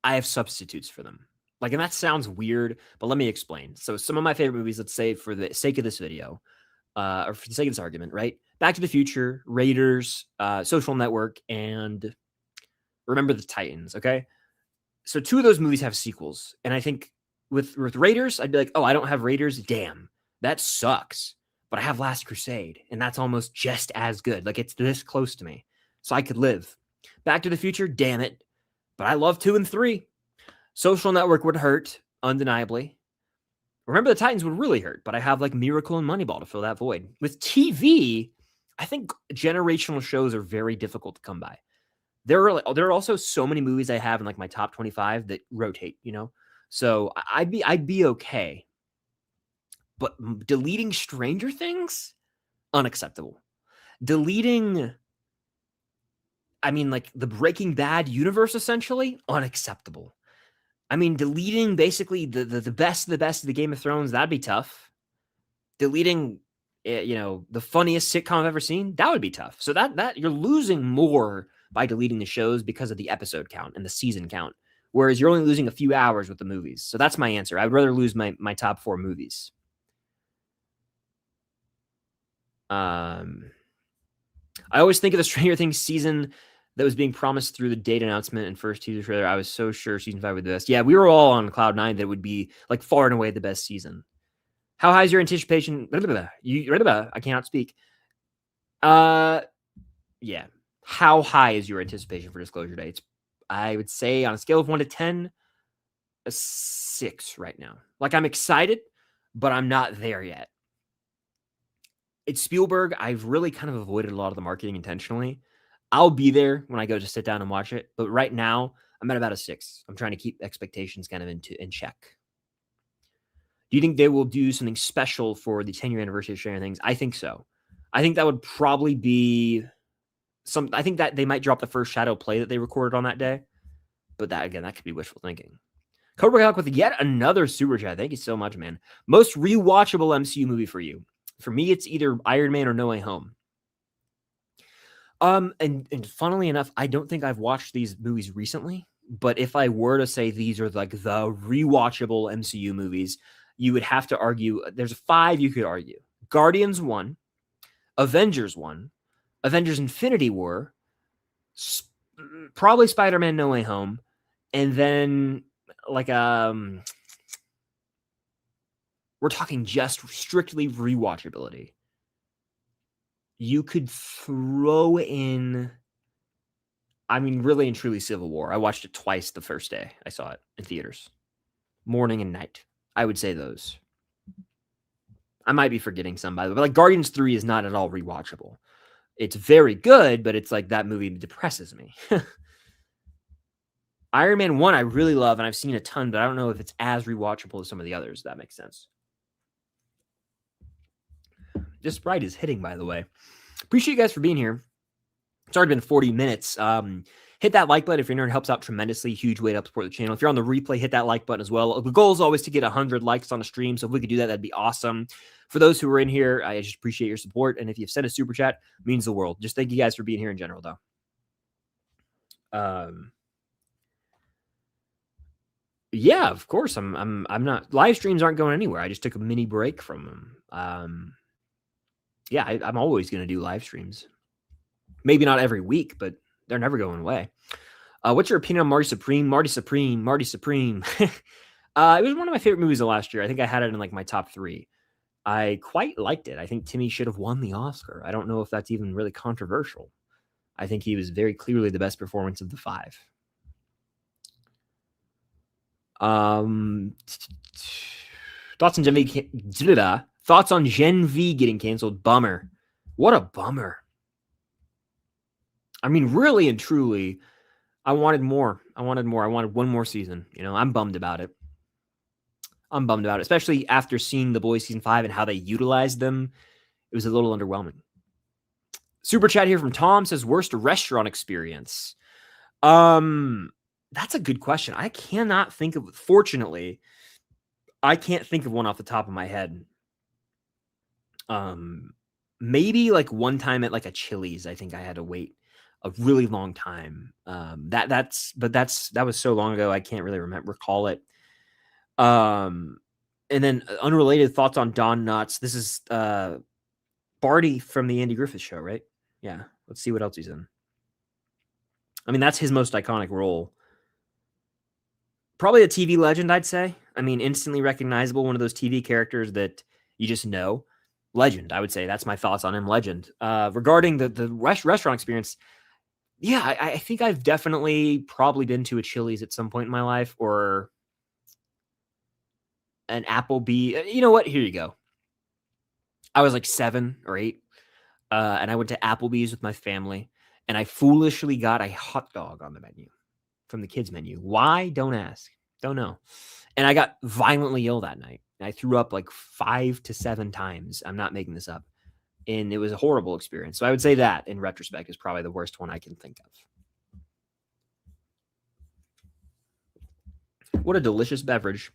I have substitutes for them. Like, and that sounds weird, but let me explain. So some of my favorite movies, let's say for the sake of this video, or for the sake of this argument, right? Back to the Future, Raiders, Social Network, and Remember the Titans, okay? So 2 of those movies have sequels. And I think with Raiders, I'd be like, oh, I don't have Raiders. Damn, that sucks. But I have Last Crusade, and that's almost just as good. Like, it's this close to me. So I could live. Back to the Future, damn it. But I love 2 and 3. Social Network would hurt, undeniably. Remember the Titans would really hurt, but I have like Miracle and Moneyball to fill that void. With TV, I think generational shows are very difficult to come by. There are also so many movies I have in like my top 25 that rotate, you know? So I'd be okay. But deleting Stranger Things, unacceptable. Deleting, I mean, like the Breaking Bad universe, essentially, unacceptable. I mean, deleting basically the best of the best of the Game of Thrones, that'd be tough. Deleting, the funniest sitcom I've ever seen, that would be tough. So that you're losing more by deleting the shows because of the episode count and the season count, whereas you're only losing a few hours with the movies. So that's my answer. I would rather lose my top 4 movies. I always think of the Stranger Things season that was being promised through the date announcement and first teaser trailer. I was so sure season 5 would be the best. Yeah, we were all on cloud 9 that it would be like far and away the best season. How high is your anticipation? I cannot speak. Yeah. How high is your anticipation for Disclosure Day? I would say on a scale of 1 to 10, a 6 right now. Like, I'm excited, but I'm not there yet. It's Spielberg. I've really kind of avoided a lot of the marketing intentionally. I'll be there when I go to sit down and watch it. But right now, I'm at about a 6. I'm trying to keep expectations kind of in check. Do you think they will do something special for the 10-year anniversary of Stranger Things? I think so. I think that would probably be I think that they might drop the first shadow play that they recorded on that day. But that could be wishful thinking. Cobra Hawk with yet another super chat. Thank you so much, man. Most rewatchable MCU movie for you? For me, it's either Iron Man or No Way Home. And funnily enough, I don't think I've watched these movies recently, but if I were to say these are like the rewatchable MCU movies, you would have to argue, there's 5 you could argue. Guardians 1, Avengers 1, Avengers Infinity War, probably Spider-Man No Way Home, and then like we're talking just strictly rewatchability. You could throw in, I mean, really and truly Civil War. I watched it twice the first day I saw it in theaters. Morning and night. I would say those. I might be forgetting some, by the way. But like Guardians 3 is not at all rewatchable. It's very good, but it's like that movie depresses me. Iron Man 1 I really love, and I've seen a ton, but I don't know if it's as rewatchable as some of the others. That makes sense. This Sprite is hitting, by the way. Appreciate you guys for being here. It's already been 40 minutes. Hit that like button if you're new. It helps out tremendously. Huge way to help support the channel. If you're on the replay, hit that like button as well. The goal is always to get 100 likes on the stream. So if we could do that, that'd be awesome. For those who are in here, I just appreciate your support. And if you've sent a super chat, it means the world. Just thank you guys for being here in general, though. Yeah, of course. I'm not. Live streams aren't going anywhere. I just took a mini break from them. Yeah, I'm always going to do live streams. Maybe not every week, but they're never going away. What's your opinion on Marty Supreme? Marty Supreme. It was one of my favorite movies of last year. I think I had it in like my top 3. I quite liked it. I think Timmy should have won the Oscar. I don't know if that's even really controversial. I think he was very clearly the best performance of the 5. Thoughts Thoughts on Gen V? Thoughts on Gen V getting canceled? Bummer. What a bummer. I mean, really and truly, I wanted more. I wanted one more season. I'm bummed about it. Especially after seeing The Boys season 5 and how they utilized them. It was a little underwhelming. Super chat here from Tom says, worst restaurant experience. That's a good question. I cannot think of, fortunately, I can't think of one off the top of my head. Maybe like one time at like a Chili's, I think I had to wait a really long time. That was so long ago, I can't really recall it. And then unrelated thoughts on Don Knotts. This is Barty from the Andy Griffith Show, right? Yeah. Let's see what else he's in. I mean, that's his most iconic role. Probably a TV legend, I'd say. I mean, instantly recognizable, one of those TV characters that you just know. Legend, I would say. That's my thoughts on him. Legend. Regarding the restaurant experience, yeah, I think I've definitely probably been to a Chili's at some point in my life, or an Applebee. You know what? Here you go. I was like 7 or 8, and I went to Applebee's with my family, and I foolishly got a hot dog on the menu from the kids' menu. Why? Don't ask. Don't know. And I got violently ill that night. I threw up like 5 to 7 times. I'm not making this up. And it was a horrible experience. So I would say that, in retrospect, is probably the worst one I can think of. What a delicious beverage.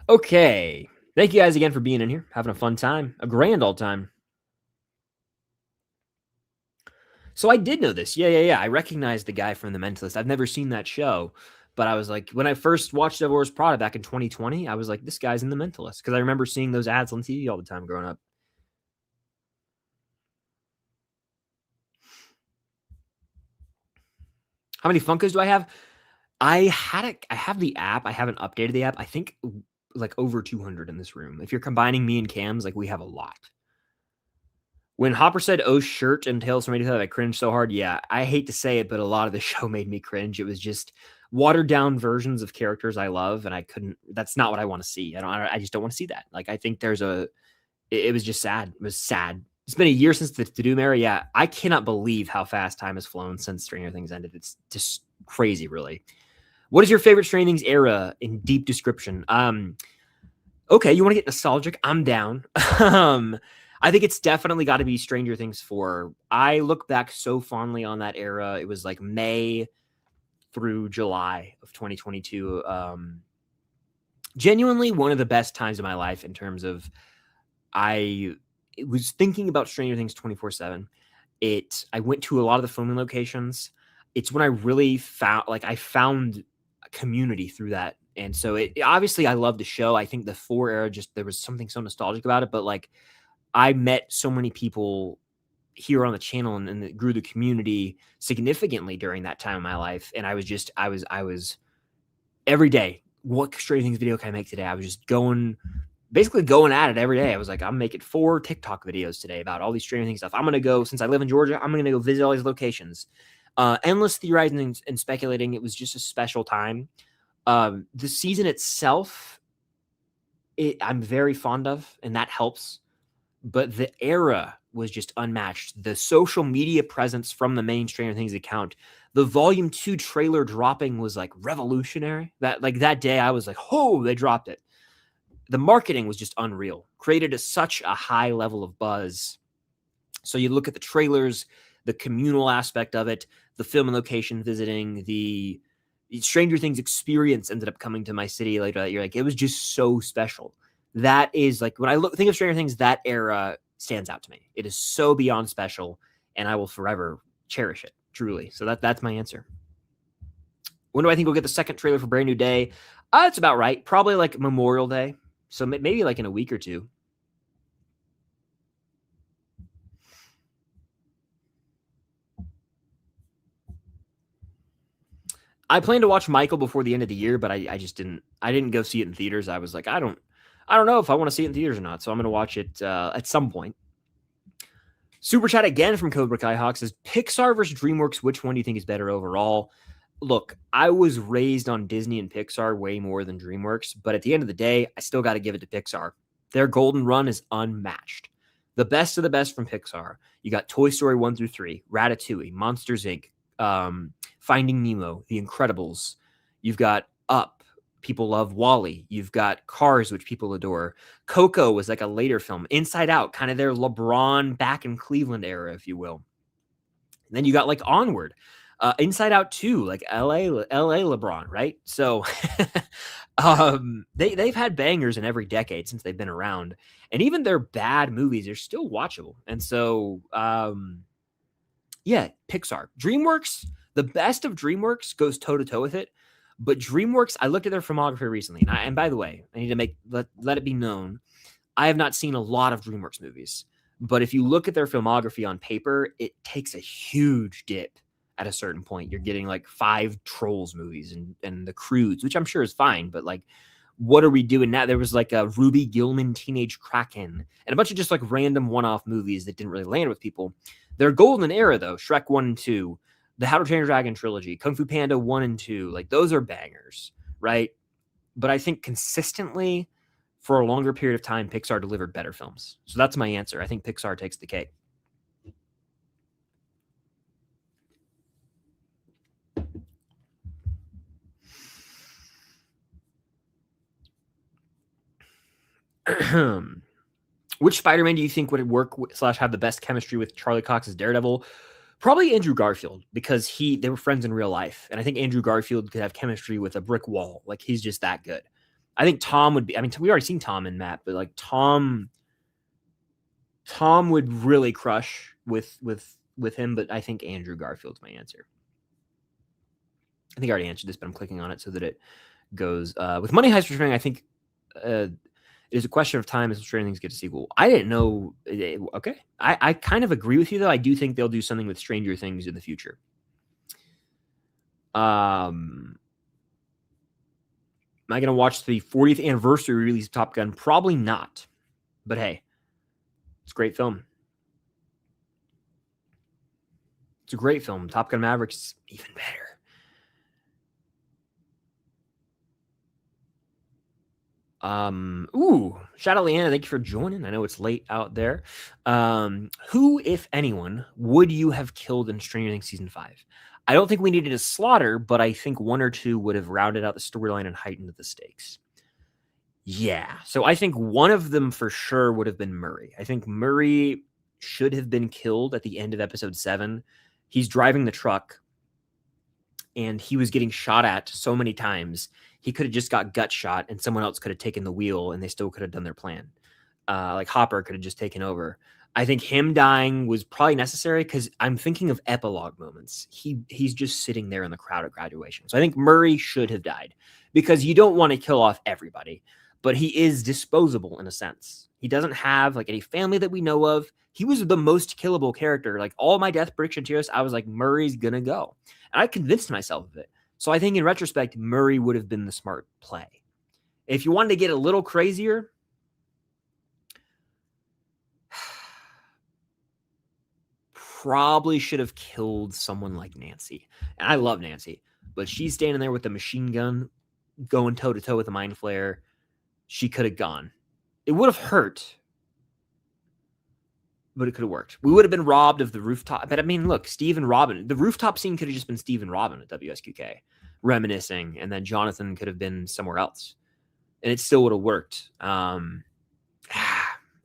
Okay. Thank you guys again for being in here, having a fun time, a grand old time. So I did know this. Yeah. I recognized the guy from The Mentalist. I've never seen that show, but I was like, when I first watched Devil Wears Prada back in 2020, I was like, this guy's in The Mentalist, because I remember seeing those ads on TV all the time growing up. How many Funkos do I have? I have the app. I haven't updated the app. I think like over 200 in this room. If you're combining me and Cam's, like, we have a lot. When Hopper said, "Oh, shirt," and Tales from 85, I cringed so hard. Yeah, I hate to say it, but a lot of the show made me cringe. It was just watered down versions of characters I love, and I couldn't. That's not what I want to see. I just don't want to see that. Like, I think it was just sad. It was sad. It's been a year since the Doom era. Yeah, I cannot believe how fast time has flown since Stranger Things ended. It's just crazy, really. What is your favorite Stranger Things era in deep description? Okay, you want to get nostalgic? I'm down. I think it's definitely got to be Stranger Things 4. I look back so fondly on that era. It was like May through July of 2022. Genuinely one of the best times of my life in terms of I was thinking about Stranger Things 24/7. I went to a lot of the filming locations. It's when I really found community through that. And so obviously I love the show. I think the 4 era, just there was something so nostalgic about it, but like, I met so many people here on the channel and it grew the community significantly during that time of my life. And I was every day, what Stranger Things video can I make today? I was just basically going at it every day. I was like, I'm making 4 TikTok videos today about all these Stranger Things stuff. I'm going to go, since I live in Georgia, I'm going to go visit all these locations. Endless theorizing and speculating. It was just a special time. The season itself, I'm very fond of, and that helps. But the era was just unmatched. The social media presence from the main Stranger Things account, the Volume 2 trailer dropping was like revolutionary. That day, I was like, oh, they dropped it. The marketing was just unreal. Created such a high level of buzz. So you look at the trailers, the communal aspect of it, the film and location visiting, the Stranger Things experience ended up coming to my city later that year. Like, it was just so special. That is like, when I think of Stranger Things, that era stands out to me. It is so beyond special, and I will forever cherish it, truly. So that's my answer. When do I think we'll get the second trailer for Brand New Day? It's about right. Probably like Memorial Day. So maybe like in a week or two. I plan to watch Michael before the end of the year, but I just didn't go see it in theaters. I was like, I don't know if I want to see it in theaters or not. So I'm going to watch it at some point. Super chat again from Cobra Kai Hawk says, Pixar versus DreamWorks, which one do you think is better overall? Look, I was raised on Disney and Pixar way more than DreamWorks, but at the end of the day, I still got to give it to Pixar. Their golden run is unmatched. The best of the best from Pixar. You got Toy Story 1 through 3, Ratatouille, Monsters Inc., Finding Nemo, The Incredibles. You've got Up. People love Wall-E. You've got Cars, which people adore. Coco was like a later film. Inside Out, kind of their LeBron back in Cleveland era, if you will. And then you got like Onward. Inside Out 2, like LA LeBron, right? So they've had bangers in every decade since they've been around. And even their bad movies are still watchable. And so yeah, Pixar. DreamWorks, the best of DreamWorks goes toe-to-toe with it. But DreamWorks, I looked at their filmography recently, and by the way, I need to let it be known, I have not seen a lot of DreamWorks movies. But if you look at their filmography on paper, it takes a huge dip at a certain point. You're getting like 5 Trolls movies and The Croods, which I'm sure is fine, but like, what are we doing now? There was like a Ruby Gilman Teenage Kraken and a bunch of just like random one-off movies that didn't really land with people. Their golden era, though, Shrek 1 and 2, the How to Train Your Dragon trilogy, Kung Fu Panda 1 and 2, like those are bangers, right? But I think consistently for a longer period of time, Pixar delivered better films. So that's my answer. I think Pixar takes the cake. Which Spider-Man do you think would work / have the best chemistry with Charlie Cox's Daredevil? Probably Andrew Garfield, because they were friends in real life. And I think Andrew Garfield could have chemistry with a brick wall. Like, he's just that good. I think Tom would be, I mean, we already seen Tom and Matt, but like Tom would really crush with him, but I think Andrew Garfield's my answer. I think I already answered this, but I'm clicking on it so that it goes with Money Heist returning. I think it is a question of time as Stranger Things get a sequel. I didn't know. Okay, I kind of agree with you though. I do think they'll do something with Stranger Things in the future. Am I going to watch the 40th anniversary release of Top Gun? Probably not. But hey, it's a great film. It's a great film. Top Gun Maverick's even better. Shout out Leanna, thank you for joining. I know it's late out there. Who, if anyone, would you have killed in Stranger Things season 5? I don't think we needed a slaughter, but I think 1 or 2 would have rounded out the storyline and heightened the stakes. Yeah, so I think one of them for sure would have been Murray. I think Murray should have been killed at the end of episode 7. He's driving the truck and he was getting shot at so many times. He could have just got gut shot and someone else could have taken the wheel and they still could have done their plan. Like Hopper could have just taken over. I think him dying was probably necessary because I'm thinking of epilogue moments. He's just sitting there in the crowd at graduation. So I think Murray should have died because you don't want to kill off everybody, but he is disposable in a sense. He doesn't have like any family that we know of. He was the most killable character. Like all my death prediction tears, I was like, Murray's gonna go. And I convinced myself of it. So I think in retrospect, Murray would have been the smart play. If you wanted to get a little crazier, probably should have killed someone like Nancy. And I love Nancy, but she's standing there with the machine gun going toe-to-toe with the Mind Flayer. She could have gone. It would have hurt, but it could have worked. We would have been robbed of the rooftop. But I mean, look, Steve and Robin. The rooftop scene could have just been Steve and Robin at WSQK reminiscing, and then Jonathan could have been somewhere else, and it still would have worked. I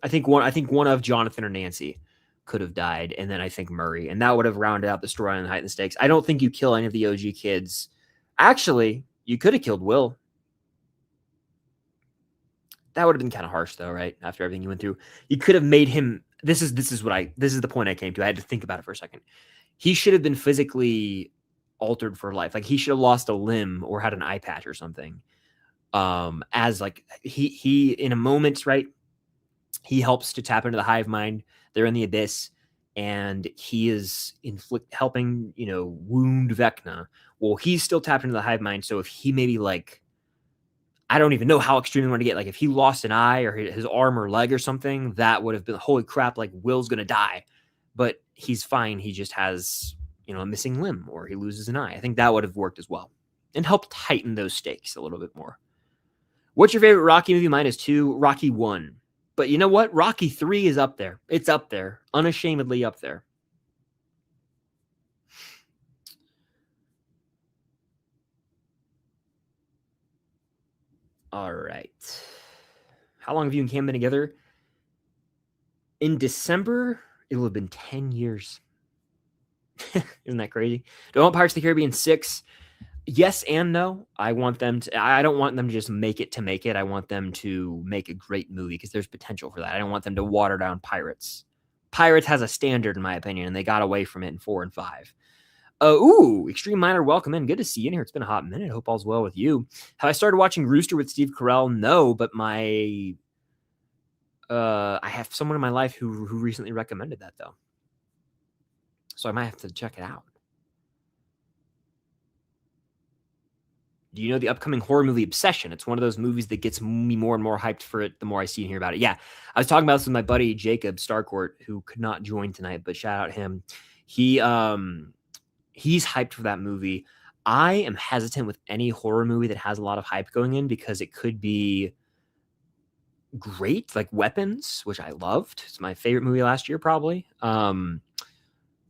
think one of Jonathan or Nancy could have died, and then I think Murray, and that would have rounded out the story and heightened the stakes. I don't think you kill any of the OG kids. Actually, you could have killed Will. That would have been kind of harsh, though, right? After everything you went through, you could have made him. This is the point I came to. I had to think about it for a second. He should have been physically altered for life. Like he should have lost a limb or had an eye patch or something. As like he in a moment, right? He helps to tap into the hive mind. They're in the abyss, and he is helping, wound Vecna. Well, he's still tapped into the hive mind. So if he maybe like, I don't even know how extreme you want to get. Like if he lost an eye or his arm or leg or something, that would have been holy crap. Like Will's going to die, but he's fine. He just has, a missing limb or he loses an eye. I think that would have worked as well and helped tighten those stakes a little bit more. What's your favorite Rocky movie? Mine is 2, Rocky 1. But you know what? Rocky 3 is up there. It's up there. Unashamedly up there. All right. How long have you and Cam been together? In December, it will have been 10 years. Isn't that crazy? Do I want Pirates of the Caribbean 6? Yes and no. I don't want them to just make it. I want them to make a great movie because there's potential for that. I don't want them to water down Pirates. Pirates has a standard, in my opinion, and they got away from it in 4 and 5. Extreme Minor, welcome in. Good to see you in here. It's been a hot minute. Hope all's well with you. Have I started watching Rooster with Steve Carell? No, but I have someone in my life who recently recommended that, though. So I might have to check it out. Do you know the upcoming horror movie Obsession? It's one of those movies that gets me more and more hyped for it the more I see and hear about it. Yeah, I was talking about this with my buddy Jacob Starcourt, who could not join tonight, but shout out him. He's hyped for that movie. I am hesitant with any horror movie that has a lot of hype going in because it could be great, like Weapons, which I loved. It's my favorite movie last year, probably.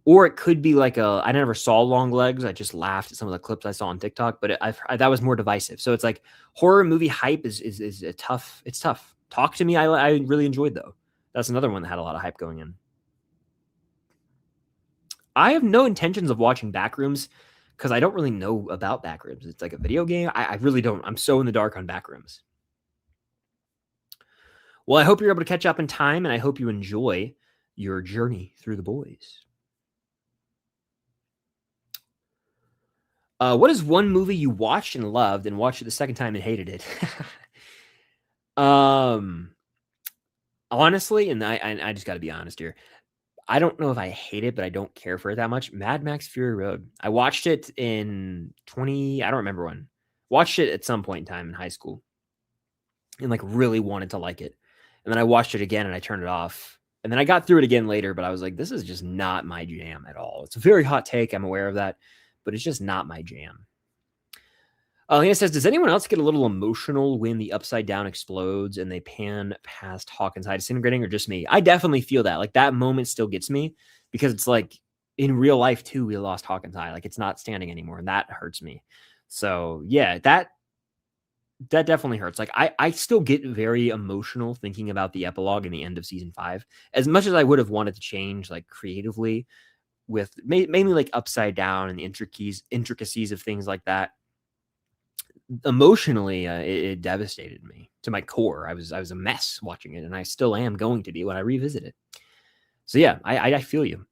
Or it could be like I never saw Long Legs. I just laughed at some of the clips I saw on TikTok, but that was more divisive. So it's like horror movie hype is a tough. It's tough. Talk to Me, I really enjoyed, though. That's another one that had a lot of hype going in. I have no intentions of watching Backrooms because I don't really know about Backrooms. It's like a video game. I really don't. I'm so in the dark on Backrooms. Well, I hope you're able to catch up in time, and I hope you enjoy your journey through the boys. What is one movie you watched and loved and watched it the second time and hated it? Honestly, and I just got to be honest here. I don't know if I hate it, but I don't care for it that much. Mad Max Fury Road. I watched it in I don't remember when. Watched it at some point in time in high school and like really wanted to like it. And then I watched it again and I turned it off. And then I got through it again later, but I was like, this is just not my jam at all. It's a very hot take. I'm aware of that, but it's just not my jam. Lena says, does anyone else get a little emotional when the Upside Down explodes and they pan past Hawkins' eye disintegrating, or just me? I definitely feel that. Like, that moment still gets me because it's like in real life, too, we lost Hawkins' eye. Like, it's not standing anymore, and that hurts me. So, yeah, that definitely hurts. Like, I still get very emotional thinking about the epilogue and the end of season 5. As much as I would have wanted to change, like, creatively with mainly, like, Upside Down and the intricacies of things like that. Emotionally, it devastated me to my core. I was a mess watching it, and I still am going to be when I revisit it. So yeah, I feel you.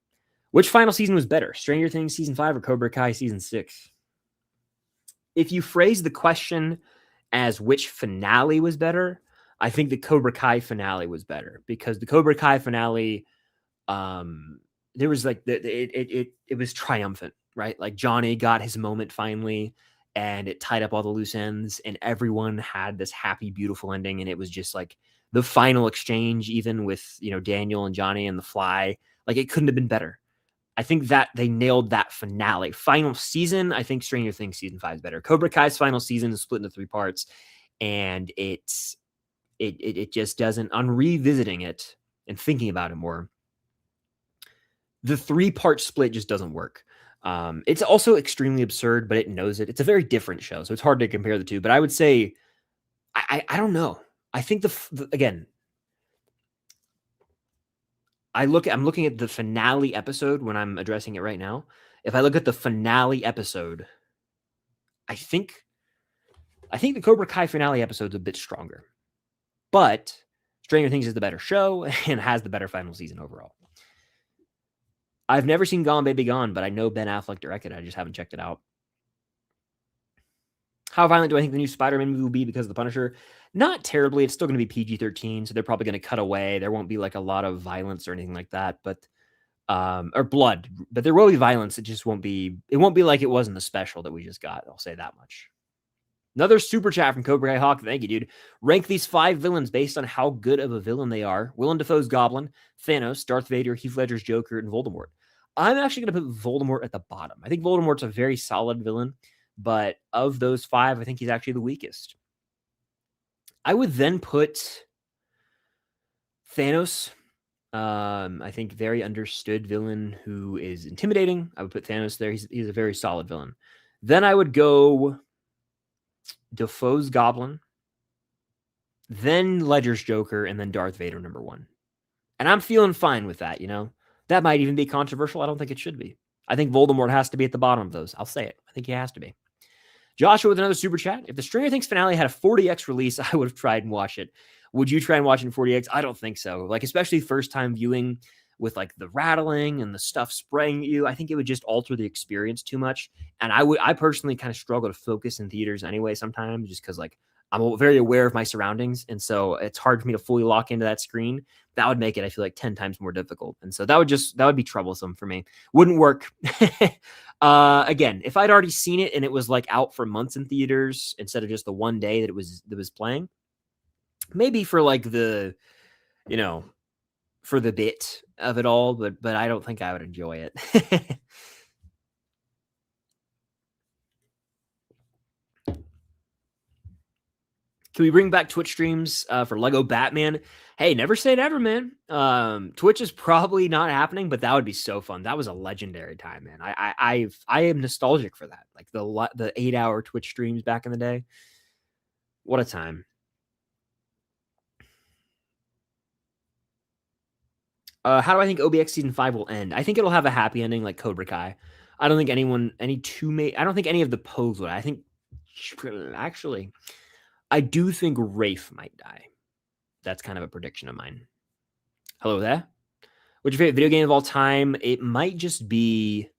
Which final season was better, Stranger Things season 5 or Cobra Kai season 6? If you phrase the question as which finale was better, I think the Cobra Kai finale was better because the Cobra Kai finale, there was like it was triumphant, right? Like Johnny got his moment finally. And it tied up all the loose ends, and everyone had this happy, beautiful ending. And it was just like the final exchange, even with, Daniel and Johnny and the fly, like it couldn't have been better. I think that they nailed that finale. Final season, I think Stranger Things season 5 is better. Cobra Kai's final season is split into 3 parts, and it just doesn't, on revisiting it and thinking about it more, the 3-part split just doesn't work. It's also extremely absurd, but it knows it. It's a very different show, so it's hard to compare the two. But I would say, I don't know. I think again, I'm looking at the finale episode when I'm addressing it right now. If I look at the finale episode, I think the Cobra Kai finale episode is a bit stronger, but Stranger Things is the better show and has the better final season overall. I've never seen Gone Baby Gone, but I know Ben Affleck directed it. I just haven't checked it out. How violent do I think the new Spider-Man movie will be because of the Punisher? Not terribly. It's still going to be PG-13, so they're probably going to cut away. There won't be like a lot of violence or anything like that, but or blood. But there will be violence. It just won't be. It won't be like it was in the special that we just got. I'll say that much. Another super chat from Cobra Kai Hawk. Thank you, dude. Rank these 5 villains based on how good of a villain they are. Willem Dafoe's Goblin, Thanos, Darth Vader, Heath Ledger's Joker, and Voldemort. I'm actually going to put Voldemort at the bottom. I think Voldemort's a very solid villain, but of those 5, I think he's actually the weakest. I would then put Thanos. I think very understood villain who is intimidating. I would put Thanos there. He's a very solid villain. Then I would go Defoe's Goblin, then Ledger's Joker, and then Darth Vader number 1. And I'm feeling fine with that, you know? That might even be controversial. I don't think it should be. I think Voldemort has to be at the bottom of those. I'll say it. I think he has to be. Joshua with another super chat. If the Stranger Things finale had a 40x release, I would have tried and watched it. Would you try and watch it in 40x? I don't think so. Like, especially first time viewing with like the rattling and the stuff spraying at you, I think it would just alter the experience too much. And I personally kind of struggle to focus in theaters anyway sometimes, just because like I'm very aware of my surroundings. And so it's hard for me to fully lock into that screen. That would make it, I feel like, 10 times more difficult. And so that would be troublesome for me. Wouldn't work. Again, if I'd already seen it and it was like out for months in theaters instead of just the one day that it was playing, maybe for like the, you know, for the bit of it all, but I don't think I would enjoy it. Can we bring back Twitch streams for Lego Batman? Hey, never say never, man. Twitch is probably not happening, but that would be so fun. That was a legendary time, man. I am nostalgic for that. Like the 8-hour Twitch streams back in the day. What a time. How do I think OBX season 5 will end? I think it'll have a happy ending like Cobra Kai. I don't think I don't think any of the Pogues would. I think actually, I do think Rafe might die. That's kind of a prediction of mine. Hello there. What's your favorite video game of all time? It might just be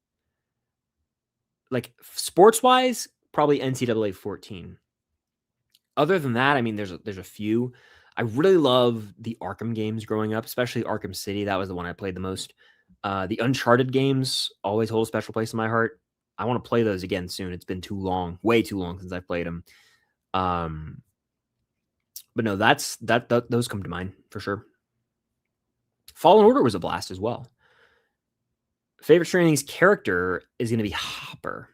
like sports-wise, probably NCAA 14. Other than that, I mean, there's a few. I really love the Arkham games growing up, especially Arkham City. That was the one I played the most. The Uncharted games always hold a special place in my heart. I want to play those again soon. It's been too long, way too long since I've played them. But no, those come to mind for sure. Fallen Order was a blast as well. Favorite Stranger Things character is going to be Hopper.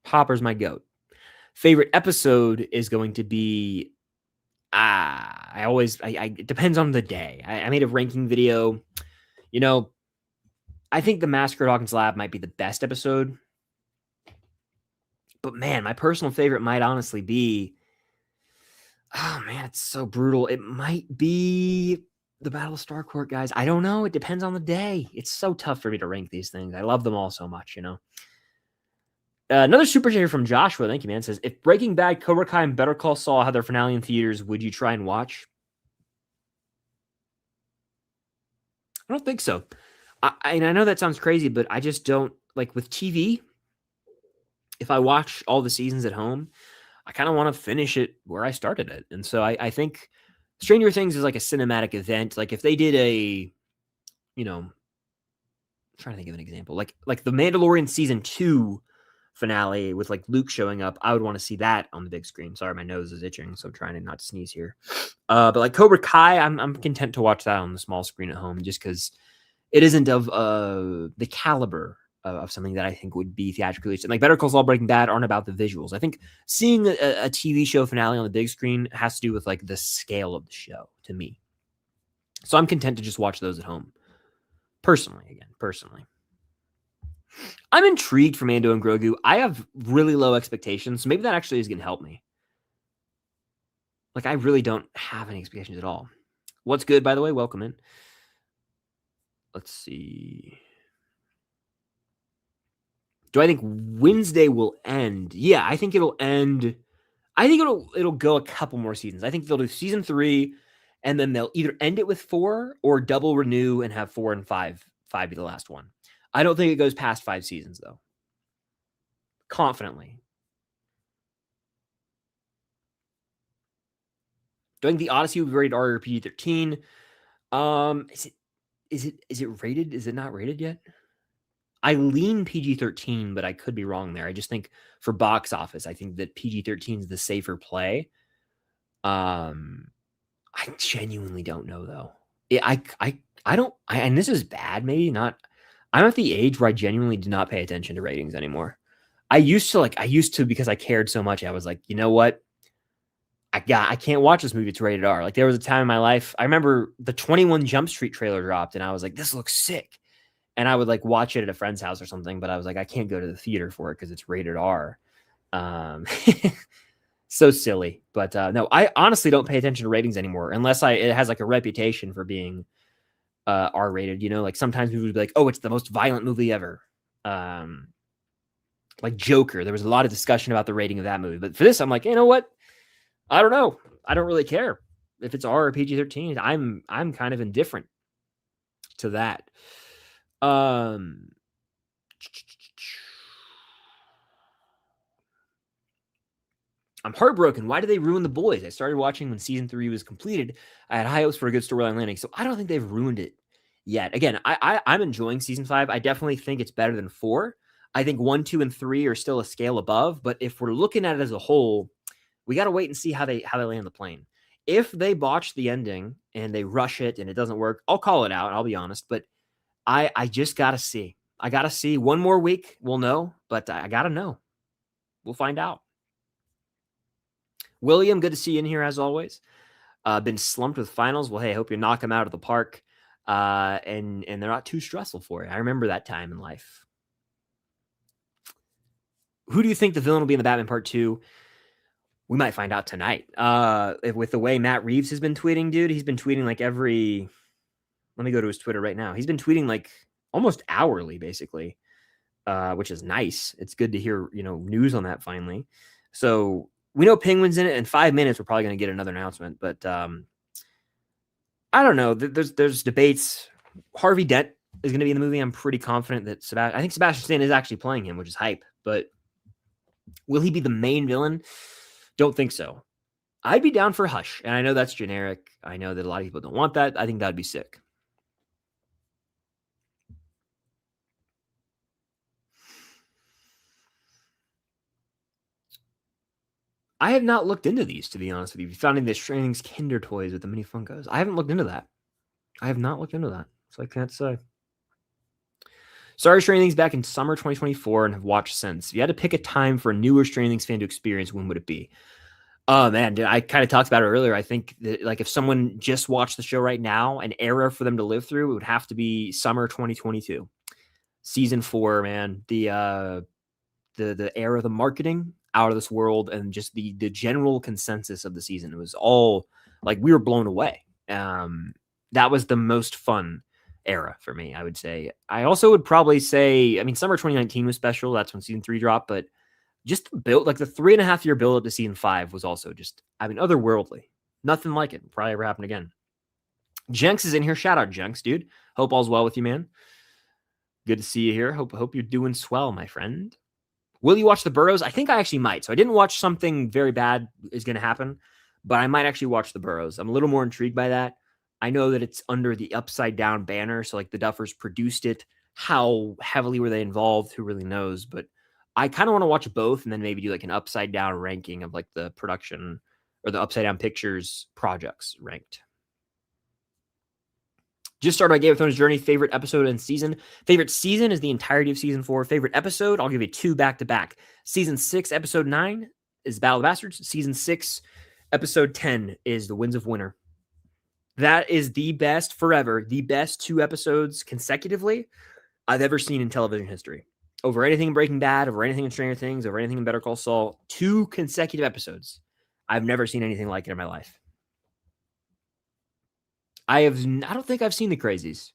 Hopper's my goat. Favorite episode is going to be it depends on the day. I made a ranking video. You know, I think the Massacre at Hawkins Lab might be the best episode. But man, my personal favorite might honestly be, oh man, it's so brutal. It might be the Battle of Starcourt, guys. I don't know. It depends on the day. It's so tough for me to rank these things. I love them all so much, you know. Another super chat from Joshua, thank you, man, says, if Breaking Bad, Cobra Kai, and Better Call Saul had their finale in theaters, would you try and watch? I don't think so. I know that sounds crazy, but I just don't, like with TV, if I watch all the seasons at home, I kind of want to finish it where I started it. And so I think Stranger Things is like a cinematic event. Like if they did a, you know, I'm trying to think of an example, like the Mandalorian season 2 finale with like Luke showing up, I would want to see that on the big screen. Sorry, my nose is itching, so I'm trying to not sneeze here. But like Cobra Kai, I'm content to watch that on the small screen at home, just because it isn't of the caliber of something that I think would be theatrically released. And like Better Call Saul, Breaking Bad aren't about the visuals. I think seeing a TV show finale on the big screen has to do with like the scale of the show to me. So I'm content to just watch those at home. Personally. I'm intrigued for Mando and Grogu. I have really low expectations, so maybe that actually is going to help me. Like, I really don't have any expectations at all. What's good, by the way? Welcome in. Let's see. Do I think Wednesday will end? Yeah, I think it'll end. I think it'll go a couple more seasons. I think they'll do season 3, and then they'll either end it with 4 or double renew and have 4 and 5 be the last one. I don't think it goes past 5 seasons, though. Confidently. Do I think the Odyssey will be rated R or PG-13? Is it rated? Is it not rated yet? I lean PG-13, but I could be wrong there. I just think for box office, I think that PG-13 is the safer play. I genuinely don't know though. I don't. And this is bad. Maybe not. I'm at the age where I genuinely do not pay attention to ratings anymore. I used to because I cared so much. I was like, you know what? I can't watch this movie. It's rated R. Like there was a time in my life, I remember the 21 Jump Street trailer dropped and I was like, this looks sick. And I would like watch it at a friend's house or something, but I was like, I can't go to the theater for it because it's rated R. Um, so silly. But no, I honestly don't pay attention to ratings anymore unless it has like a reputation for being R rated. You know, like sometimes people would be like, oh, it's the most violent movie ever. Like Joker, there was a lot of discussion about the rating of that movie. But for this, I'm like, you know what? I don't know. I don't really care if it's R or PG-13. I'm kind of indifferent to that. I'm heartbroken. Why did they ruin The Boys? I started watching when season 3 was completed. I had high hopes for a good storyline landing, so I don't think they've ruined it yet. Again, I'm enjoying season 5. I definitely think it's better than 4. I think 1, 2, and 3 are still a scale above, but if we're looking at it as a whole, we got to wait and see how they land the plane. If they botch the ending and they rush it and it doesn't work, I'll call it out. I'll be honest, but I just got to see. I got to see. One more week, we'll know, but I got to know. We'll find out. William, good to see you in here as always. Been slumped with finals. Well, hey, I hope you knock them out of the park. And they're not too stressful for you. I remember that time in life. Who do you think the villain will be in the Batman Part 2? We might find out tonight. With the way Matt Reeves has been tweeting, dude, he's been tweeting like every... Let me go to his Twitter right now. He's been tweeting like almost hourly, basically, which is nice. It's good to hear, news on that finally. So we know Penguin's in it. In 5 minutes, we're probably going to get another announcement. But I don't know. There's debates. Harvey Dent is going to be in the movie. I'm pretty confident that I think Sebastian Stan is actually playing him, which is hype. But will he be the main villain? Don't think so. I'd be down for Hush. And I know that's generic. I know that a lot of people don't want that. I think that'd be sick. I have not looked into these, to be honest with you. Finding the Strangling's Kinder toys with the mini Funkos. I haven't looked into that. I have not looked into that, so I can't say. Sorry, Stranger Things back in summer 2024 and have watched since. If you had to pick a time for a newer Stranger Things fan to experience, when would it be? Oh, man, dude, I kind of talked about it earlier. I think that, like, if someone just watched the show right now, an era for them to live through, it would have to be summer 2022. Season 4, man. The era of the marketing, out of this world, and just the general consensus of the season. It was all, like, we were blown away. That was the most fun era for me, I would say. I also would probably say, summer 2019 was special. That's when season 3 dropped, but just the build, like the 3.5 year build up to season 5 was also just, otherworldly. Nothing like it. Probably ever happen again. Jenks is in here. Shout out, Jenks, dude. Hope all's well with you, man. Good to see you here. Hope you're doing swell, my friend. Will you watch The Burrows? I think I actually might. So I didn't watch Something Very Bad Is Going to Happen, but I might actually watch The Burrows. I'm a little more intrigued by that. I know that it's under the Upside Down banner, so like the Duffers produced it. How heavily were they involved? Who really knows? But I kind of want to watch both and then maybe do like an Upside Down ranking of like the production or the Upside Down Pictures projects ranked. Just started my Game of Thrones journey. Favorite episode and season. Favorite season is the entirety of season 4. Favorite episode, I'll give you 2 back-to-back. Season 6, episode 9 is Battle of the Bastards. Season 6, episode 10 is The Winds of Winter. That is the best forever, the best 2 episodes consecutively I've ever seen in television history. Over anything in Breaking Bad, over anything in Stranger Things, over anything in Better Call Saul. 2 consecutive episodes. I've never seen anything like it in my life. I don't think I've seen The Crazies.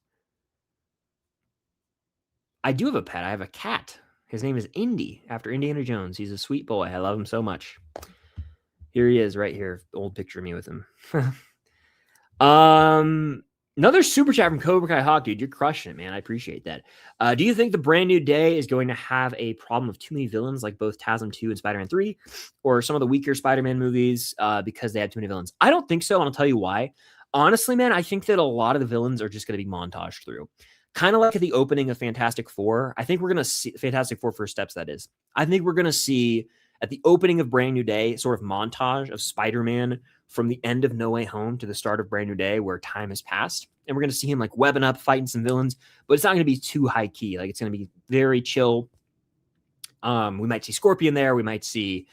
I do have a pet. I have a cat. His name is Indy, after Indiana Jones. He's a sweet boy. I love him so much. Here he is right here. Old picture of me with him. Another super chat from Cobra Kai Hawk, dude. You're crushing it, man. I appreciate that. Do you think the Brand New Day is going to have a problem of too many villains like both TASM 2 and Spider-Man 3 or some of the weaker Spider-Man movies because they have too many villains? I don't think so, and I'll tell you why. Honestly, man, I think that a lot of the villains are just going to be montaged through. Kind of like at the opening of Fantastic Four. I think we're going to see Fantastic Four First Steps, that is. I think we're going to see at the opening of Brand New Day sort of montage of Spider-Man from the end of No Way Home to the start of Brand New Day, where time has passed. And we're going to see him like webbing up, fighting some villains, but it's not going to be too high key. Like, it's going to be very chill. We might see Scorpion there. We might see,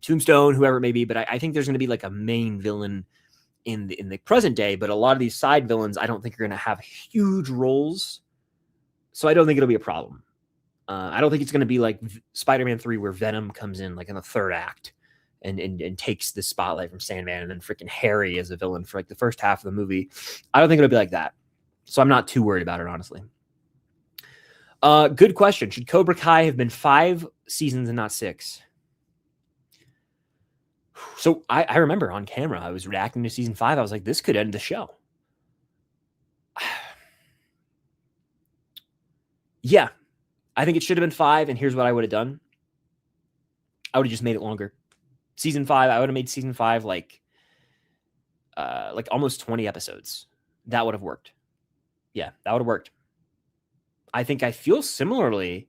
Tombstone, whoever it may be. But I think there's going to be like a main villain in the present day. But a lot of these side villains, I don't think are going to have huge roles. So I don't think it'll be a problem. I don't think it's going to be like Spider-Man 3 where Venom comes in like in the third act and takes the spotlight from Sandman, and then freaking Harry as a villain for like the first half of the movie. I don't think it'll be like that. So I'm not too worried about it, honestly. Good question. Should Cobra Kai have been 5 seasons and not 6? So I remember on camera, I was reacting to season 5. I was like, this could end the show. Yeah, I think it should have been 5, and here's what I would have done. I would have just made it longer. Season 5, I would have made season 5 like almost 20 episodes. That would have worked. Yeah, that would have worked. I think I feel similarly,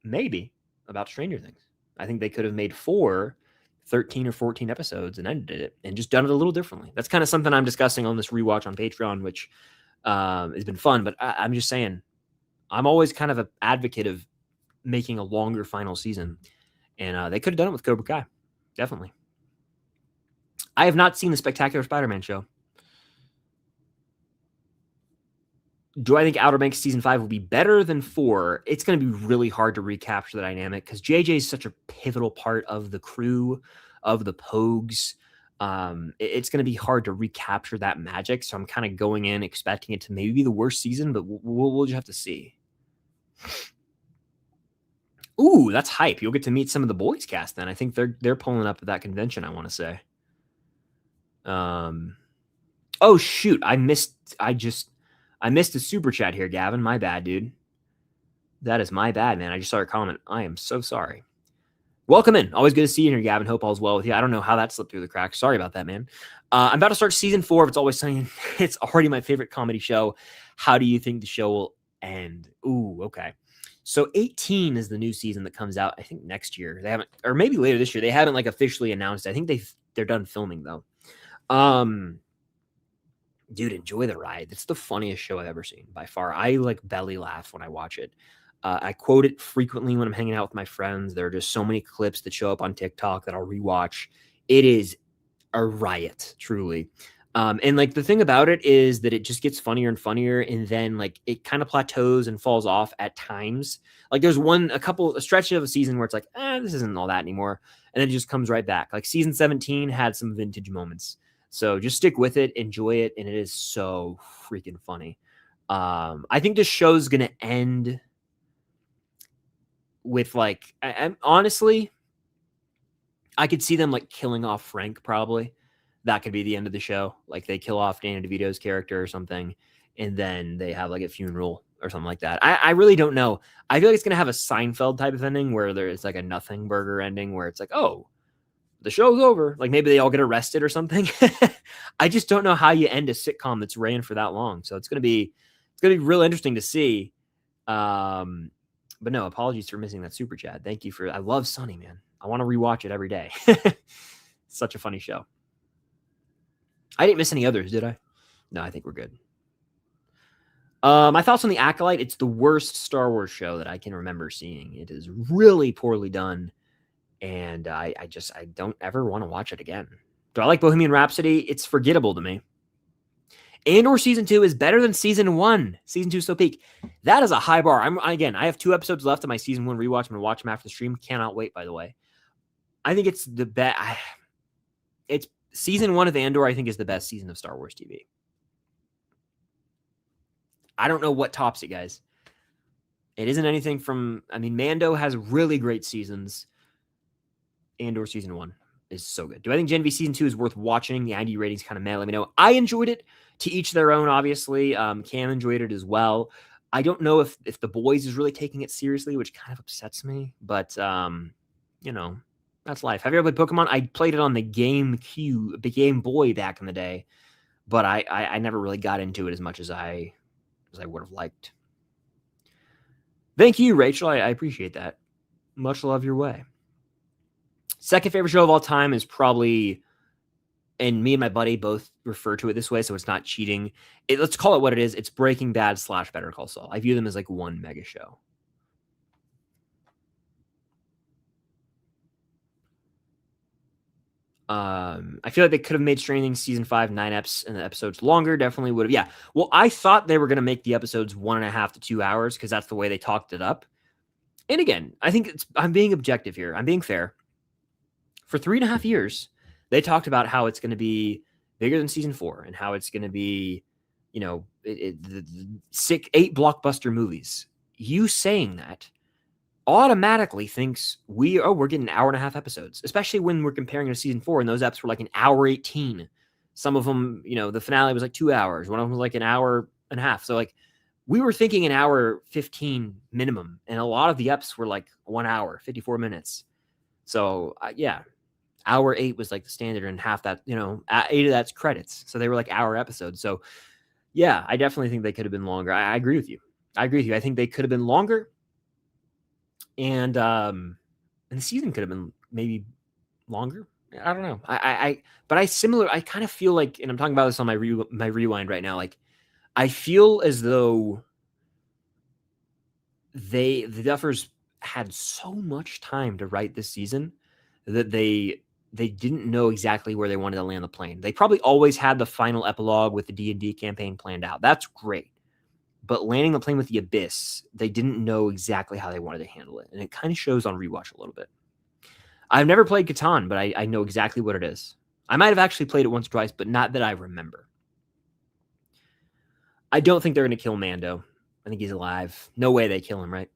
maybe, about Stranger Things. I think they could have made 13 or 14 episodes and ended it and just done it a little differently. That's kind of something I'm discussing on this rewatch on Patreon, which has been fun. But I'm just saying, I'm always kind of an advocate of making a longer final season. And they could have done it with Cobra Kai. Definitely. I have not seen the Spectacular Spider-Man show. Do I think Outer Banks season 5 will be better than 4? It's going to be really hard to recapture the dynamic because JJ is such a pivotal part of the crew, of the Pogues. It's going to be hard to recapture that magic. So I'm kind of going in expecting it to maybe be the worst season, but we'll just have to see. Ooh, that's hype. You'll get to meet some of the boys cast then. I think they're pulling up at that convention, I want to say. Oh shoot, I missed a super chat here, Gavin. My bad, dude. That is my bad, man. I just saw your comment. I am so sorry. Welcome in. Always good to see you here, Gavin. Hope all's well with you. I don't know how that slipped through the cracks. Sorry about that, man. I'm about to start season 4 of It's Always Sunny. It's already my favorite comedy show. How do you think the show will end? Ooh, okay. So 18 is the new season that comes out, I think, next year. They haven't, or maybe later this year. They haven't like officially announced it. I think they're done filming though. Dude, enjoy the ride. It's the funniest show I've ever seen by far. I like belly laugh when I watch it. I quote it frequently when I'm hanging out with my friends. There are just so many clips that show up on TikTok that I'll rewatch. It is a riot, truly. And like the thing about it is that it just gets funnier and funnier, and then like it kind of plateaus and falls off at times. Like there's a stretch of a season where it's like, this isn't all that anymore, and then it just comes right back. Like season 17 had some vintage moments, so just stick with it, enjoy it, and it is so freaking funny. I think this show's gonna end with like, honestly, I could see them like killing off Frank probably. That could be the end of the show. Like they kill off Danny DeVito's character or something, and then they have like a funeral or something like that. I really don't know. I feel like it's going to have a Seinfeld type of ending where there's like a nothing burger ending where it's like, oh, the show's over. Like maybe they all get arrested or something. I just don't know how you end a sitcom that's ran for that long. So it's going to be real interesting to see. But no, apologies for missing that super chat. Thank you I love Sunny, man. I want to rewatch it every day. Such a funny show. I didn't miss any others, did I? No, I think we're good. My thoughts on The Acolyte. It's the worst Star Wars show that I can remember seeing. It is really poorly done, and I don't ever want to watch it again. Do I like Bohemian Rhapsody? It's forgettable to me. Andor season 2 is better than season 1. Season 2 is so peak. That is a high bar. I have 2 episodes left of my season 1 rewatch. I'm going to watch them after the stream. Cannot wait, by the way. I think it's the best. It's season 1 of Andor, I think, is the best season of Star Wars TV. I don't know what tops it, guys. It isn't anything from... Mando has really great seasons. Andor season 1 is so good. Do I think Gen V season 2 is worth watching? The ID rating's kind of mad. Let me know. I enjoyed it. To each their own, obviously. Cam enjoyed it as well. I don't know if The Boys is really taking it seriously, which kind of upsets me. But, that's life. Have you ever played Pokemon? I played it on the Game Boy back in the day, but I never really got into it as much as I would have liked. Thank you, Rachel. I appreciate that. Much love your way. Second favorite show of all time is probably and me and my buddy both refer to it this way, so it's not cheating. Let's call it what it is. It's Breaking Bad / Better Call Saul. I view them as like one mega show. I feel like they could have made Stranger Things season 5 9 eps and the episodes longer. Definitely would have. Yeah. Well, I thought they were going to make the episodes 1.5 to 2 hours because that's the way they talked it up. And again, I think I'm being objective here. I'm being fair. For 3.5 years, they talked about how it's going to be bigger than season 4 and how it's going to be, the 8 blockbuster movies. You saying that automatically thinks we're getting 1.5 hour episodes, especially when we're comparing to season 4 and those eps were like an hour 18. Some of them, the finale was like 2 hours. One of them was like an hour and a half. So like we were thinking an hour 15 minimum, and a lot of the eps were like 1 hour 54 minutes. So yeah, hour 8 was like the standard, and half that, 8 of that's credits. So they were like hour episodes. So yeah, I definitely think they could have been longer. I agree with you. I think they could have been longer. And the season could have been maybe longer. I don't know. I kind of feel like, and I'm talking about this on my rewind right now. Like, I feel as though the Duffers had so much time to write this season that they didn't know exactly where they wanted to land the plane. They probably always had the final epilogue with the D&D campaign planned out. That's great. But landing the plane with the Abyss, they didn't know exactly how they wanted to handle it. And it kind of shows on rewatch a little bit. I've never played Catan, but I know exactly what it is. I might have actually played it once or twice, but not that I remember. I don't think they're going to kill Mando. I think he's alive. No way they kill him, right?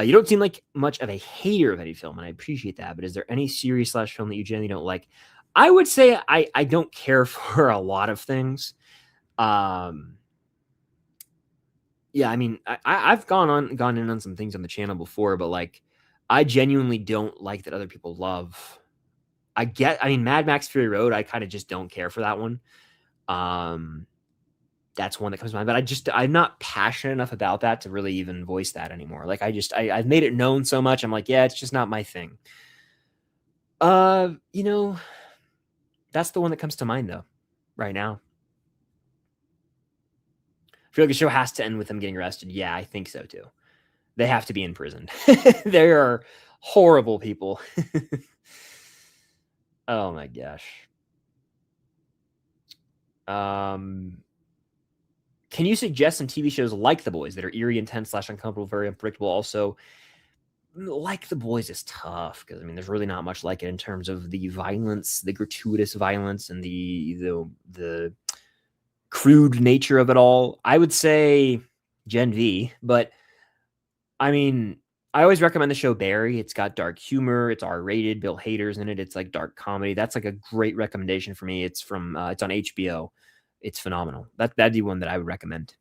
You don't seem like much of a hater of any film, and I appreciate that. But is there any series / film that you generally don't like? I would say I don't care for a lot of things. Yeah, I mean, I've gone in on some things on the channel before, but like, I genuinely don't like that other people love. Mad Max Fury Road, I kind of just don't care for that one. That's one that comes to mind, but I'm not passionate enough about that to really even voice that anymore. Like, I've made it known so much. I'm like, yeah, it's just not my thing. That's the one that comes to mind though, right now. I feel like the show has to end with them getting arrested. Yeah, I think so too. They have to be in prison. They are horrible people. Oh my gosh. Can you suggest some TV shows like The Boys that are eerie, intense / uncomfortable, very unpredictable? Also, like The Boys is tough because there's really not much like it in terms of the violence, the gratuitous violence, and the crude nature of it all. I would say Gen V, but I always recommend the show Barry. It's got dark humor. It's R-rated. Bill Hader's in it. It's like dark comedy. That's like a great recommendation for me. It's from it's on HBO. It's phenomenal. That'd be one that I would recommend.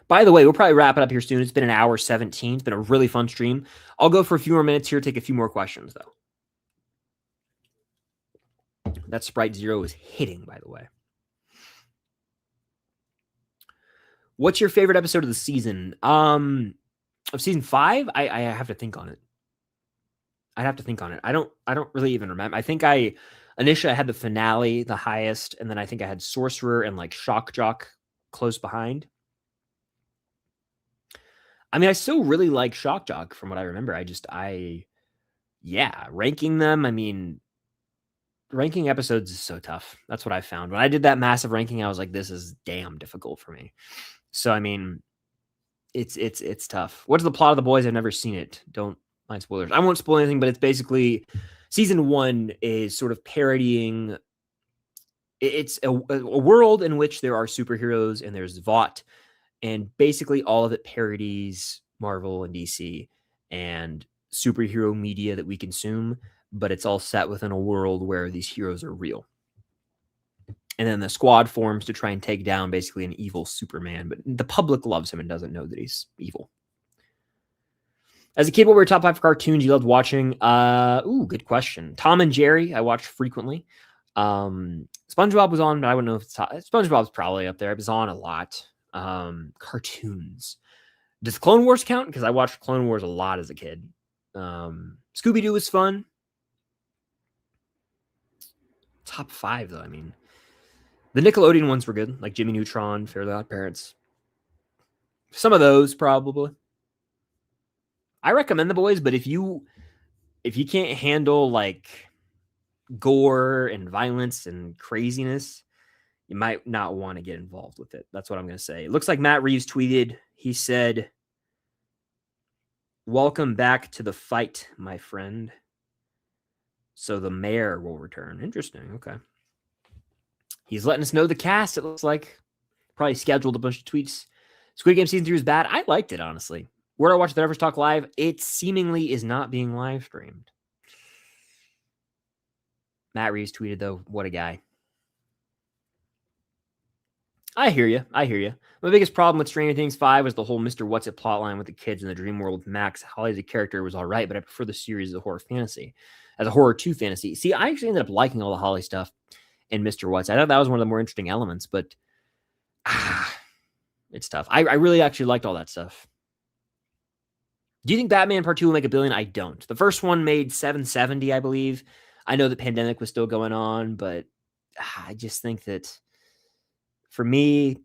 By the way, we'll probably wrap it up here soon. It's been 1:17. It's been a really fun stream. I'll go for a few more minutes here, take a few more questions, though. That Sprite Zero is hitting, by the way. What's your favorite episode of the season? Of season 5? I have to think on it. I'd have to think on it. I don't really even remember. I think initially I had the finale the highest, and then I think I had Sorcerer and like Shock Jock close behind. I still really like Shock Jock from what I remember. Ranking them, ranking episodes is so tough. That's what I found. When I did that massive ranking, I was like, this is damn difficult for me. So, it's tough. What's the plot of The Boys? I've never seen it. Don't mind spoilers. I won't spoil anything, but it's basically season 1 is sort of parodying. It's a world in which there are superheroes and there's Vought, and basically all of it parodies Marvel and DC and superhero media that we consume, but it's all set within a world where these heroes are real. And then the squad forms to try and take down basically an evil Superman, but the public loves him and doesn't know that he's evil. As a kid, what were your top 5 cartoons you loved watching? Good question. Tom and Jerry, I watched frequently. SpongeBob was on, but I wouldn't know if it's SpongeBob's probably up there. It was on a lot. Cartoons. Does Clone Wars count? Because I watched Clone Wars a lot as a kid. Scooby-Doo was fun. top 5 though. I mean, the Nickelodeon ones were good, like Jimmy Neutron, Fairly Odd Parents. Some of those probably. I recommend The Boys, but if you can't handle like gore and violence and craziness, you might not want to get involved with it. That's what I'm going to say. It looks like Matt Reeves tweeted. He said, "Welcome back to the fight, my friend. So the mayor will return." Interesting. Okay. He's letting us know the cast, it looks like. Probably scheduled a bunch of tweets. Squid Game Season 3 was bad. I liked it, honestly. Where do I watch the Nevers Talk live? It seemingly is not being live streamed. Matt Reeves tweeted, though. What a guy. I hear you. My biggest problem with Stranger Things 5 was the whole Mr. What's It plotline with the kids in the dream world with Max. Holly as a character was all right, but I prefer the series as a horror fantasy. As a horror 2 fantasy. See, I actually ended up liking all the Holly stuff in Mr. What's. I thought that was one of the more interesting elements, but it's tough. I really actually liked all that stuff. Do you think Batman Part 2 will make $1 billion? I don't. The first one made $770, I believe. I know the pandemic was still going on, but I just think that for me,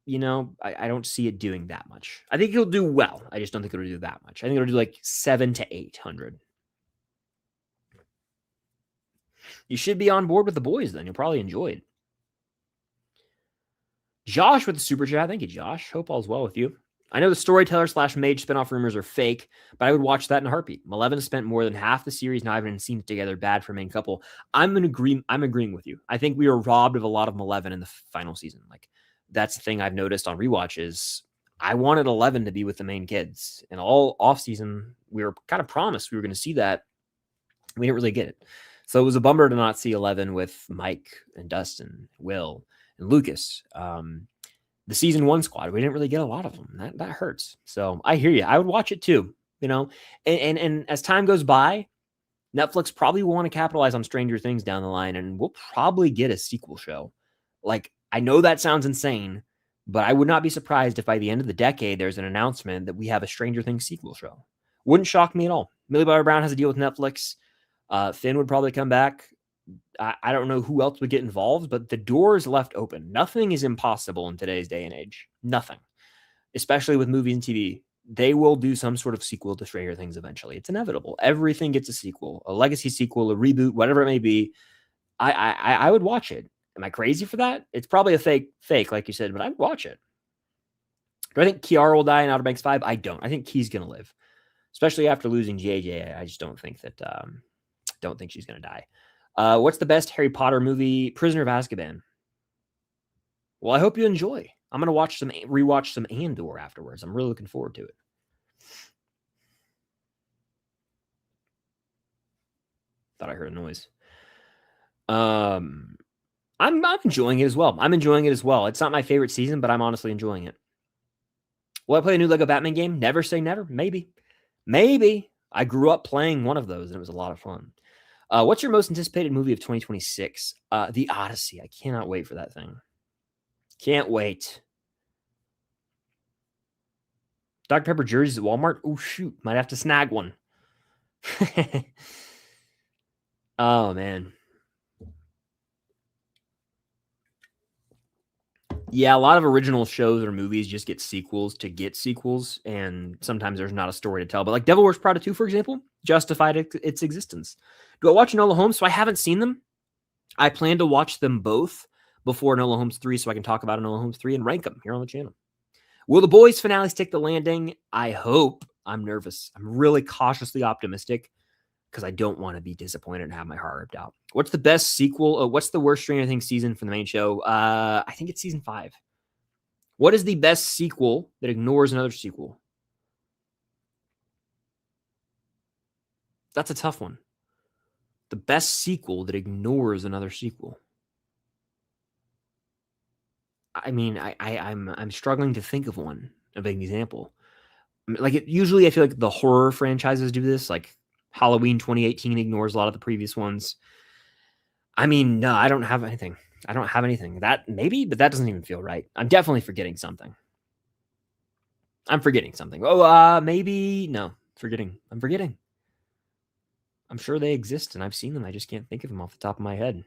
I don't see it doing that much. I think it'll do well. I just don't think it'll do that much. I think it'll do like 700 to 800. You should be on board with The Boys then. You'll probably enjoy it. Josh with the super chat. Thank you, Josh. Hope all's well with you. I know the storyteller / mage spinoff rumors are fake, but I would watch that in a heartbeat. Malevolent has spent more than half the series not even seen it together. Bad for main couple. I'm agreeing with you. I think we were robbed of a lot of Malevolent in the final season. Like, that's the thing I've noticed on rewatches. I wanted 11 to be with the main kids, and all off season we were kind of promised we were going to see that. We didn't really get it, so it was a bummer to not see 11 with Mike and Dustin, Will, and Lucas. The season 1 squad, we didn't really get a lot of them. That hurts. So I hear you. I would watch it too, and as time goes by, Netflix probably will want to capitalize on Stranger Things down the line, and we'll probably get a sequel show. Like, I know that sounds insane, but I would not be surprised if by the end of the decade, there's an announcement that we have a Stranger Things sequel show. Wouldn't shock me at all. Millie Bobby Brown has a deal with Netflix. Finn would probably come back. I don't know who else would get involved, but the door is left open. Nothing is impossible in today's day and age. Nothing. Especially with movies and TV. They will do some sort of sequel to Stranger Things eventually. It's inevitable. Everything gets a sequel, a legacy sequel, a reboot, whatever it may be. I would watch it. Am I crazy for that? It's probably a fake, like you said, but I'd watch it. Do I think Kiara will die in Outer Banks 5? I don't. I think Key's going to live, especially after losing JJ. I just don't think she's going to die. What's the best Harry Potter movie? Prisoner of Azkaban. Well, I hope you enjoy. I'm going to rewatch some Andor afterwards. I'm really looking forward to it. Thought I heard a noise. I'm enjoying it as well. It's not my favorite season, but I'm honestly enjoying it. Will I play a new Lego Batman game? Never say never. Maybe. I grew up playing one of those, and it was a lot of fun. What's your most anticipated movie of 2026? The Odyssey. I cannot wait for that thing. Can't wait. Dr. Pepper jerseys at Walmart? Oh, shoot. Might have to snag one. Oh, man. Yeah, a lot of original shows or movies just get sequels to get sequels, and sometimes there's not a story to tell. But like Devil Wears Prada 2, for example, justified its existence. Do I watch Enola Holmes? So I haven't seen them. I plan to watch them both before Enola Holmes 3 so I can talk about Enola Holmes 3 and rank them here on the channel. Will the Boys finale stick the landing? I hope. I'm nervous. I'm really cautiously optimistic because I don't want to be disappointed and have my heart ripped out. What's the best sequel? What's the worst Stranger Things season from the main show? I think it's season 5. What is the best sequel that ignores another sequel? That's a tough one. The best sequel that ignores another sequel. I mean, I'm struggling to think of one, a big example. Like usually I feel like the horror franchises do this, like Halloween 2018 ignores a lot of the previous ones. I mean, no, I don't have anything. That maybe, but that doesn't even feel right. I'm definitely forgetting something. Oh, maybe no, I'm forgetting. I'm sure they exist and I've seen them. I just can't think of them off the top of my head.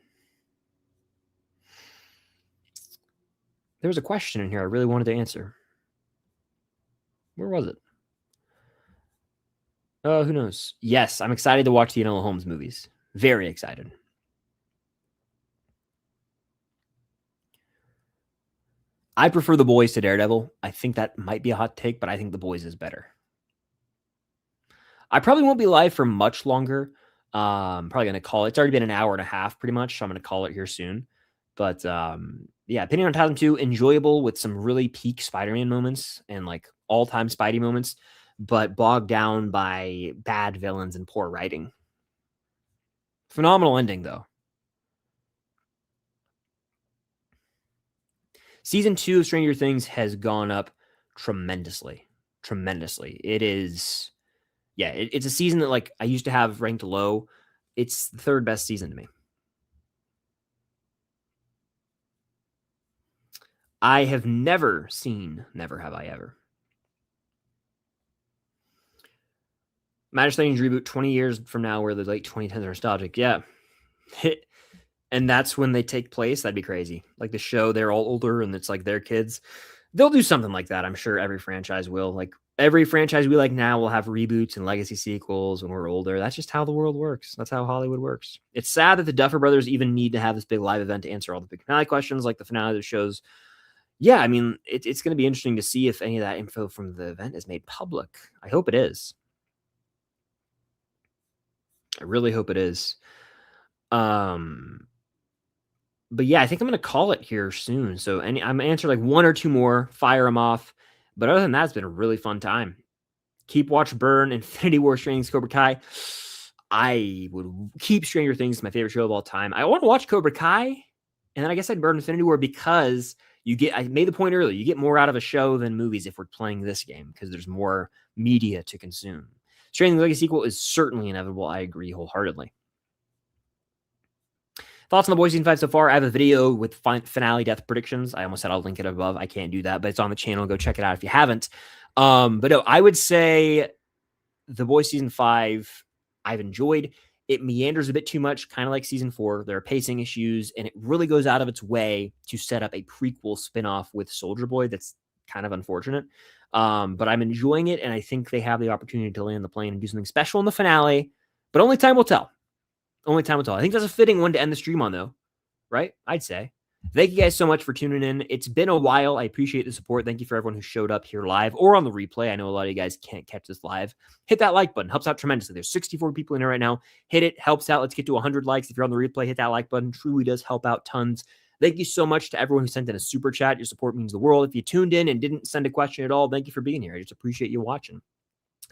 There was a question in here I really wanted to answer. Where was it? Who knows? Yes, I'm excited to watch the Enola Holmes movies. Very excited. I prefer The Boys to Daredevil. I think that might be a hot take, but I think The Boys is better. I probably won't be live for much longer. Probably going to call it. It's already been an hour and a half pretty much, so I'm going to call it here soon. But yeah, opinion on 2002, enjoyable with some really peak Spider-Man moments and like all-time Spidey moments, but bogged down by bad villains and poor writing. Phenomenal ending, though. Season 2 of Stranger Things has gone up tremendously. Tremendously. It is, yeah, it's a season that like I used to have ranked low. It's the third best season to me. I have never seen Never Have I Ever. Matter Strange reboot 20 years from now where the late 2010s are nostalgic. Yeah. And that's when they take place. That'd be crazy. Like the show, they're all older and it's like their kids. They'll do something like that. I'm sure every franchise will. Like every franchise we like now will have reboots and legacy sequels when we're older. That's just how the world works. That's how Hollywood works. It's sad that the Duffer Brothers even need to have this big live event to answer all the big finale questions, like the finale of the shows. Yeah, I mean, it's going to be interesting to see if any of that info from the event is made public. I hope it is. I really hope it is. But yeah, I think I'm going to call it here soon. So I'm going to answer like one or two more, fire them off. But other than that, it's been a really fun time. Keep Watch Burn, Infinity War, Stranger Things, Cobra Kai. I would keep Stranger Things, my favorite show of all time. I want to watch Cobra Kai, and then I guess I'd burn Infinity War because I made the point earlier, you get more out of a show than movies if we're playing this game because there's more media to consume. Stranger Things Legacy sequel is certainly inevitable. I agree wholeheartedly. Thoughts on The Boys season 5 so far? I have a video with finale death predictions. I almost said I'll link it above. I can't do that, but it's on the channel. Go check it out if you haven't. But no, I would say The Boys season 5, I've enjoyed. It meanders a bit too much, kind of like season 4. There are pacing issues, and it really goes out of its way to set up a prequel spinoff with Soldier Boy. That's kind of unfortunate. But I'm enjoying it, and I think they have the opportunity to land the plane and do something special in the finale, but only time will tell. Only time will tell. I think that's a fitting one to end the stream on, though, right? I'd say. Thank you guys so much for tuning in. It's been a while. I appreciate the support. Thank you for everyone who showed up here live or on the replay. I know a lot of you guys can't catch this live. Hit that like button. Helps out tremendously. There's 64 people in here right now. Hit it. Helps out. Let's get to 100 likes. If you're on the replay, hit that like button. Truly does help out tons. Thank you so much to everyone who sent in a super chat. Your support means the world. If you tuned in and didn't send a question at all, thank you for being here. I just appreciate you watching.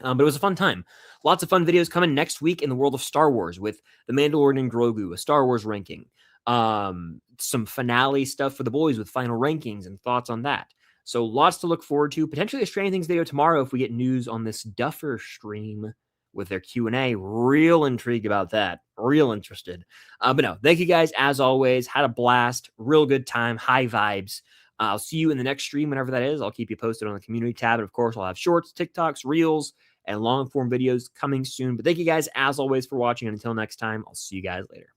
But it was a fun time. Lots of fun videos coming next week in the world of Star Wars with The Mandalorian and Grogu, a Star Wars ranking. Some finale stuff for The Boys with final rankings and thoughts on that. So lots to look forward to. Potentially a Stranger Things video tomorrow if we get news on this Duffer stream with their Q&A. Real intrigued about that. Real interested. But no, thank you guys as always. Had a blast. Real good time. High vibes. I'll see you in the next stream, whenever that is. I'll keep you posted on the community tab. And of course, I'll have shorts, TikToks, reels, and long form videos coming soon. But thank you guys as always for watching. And until next time, I'll see you guys later.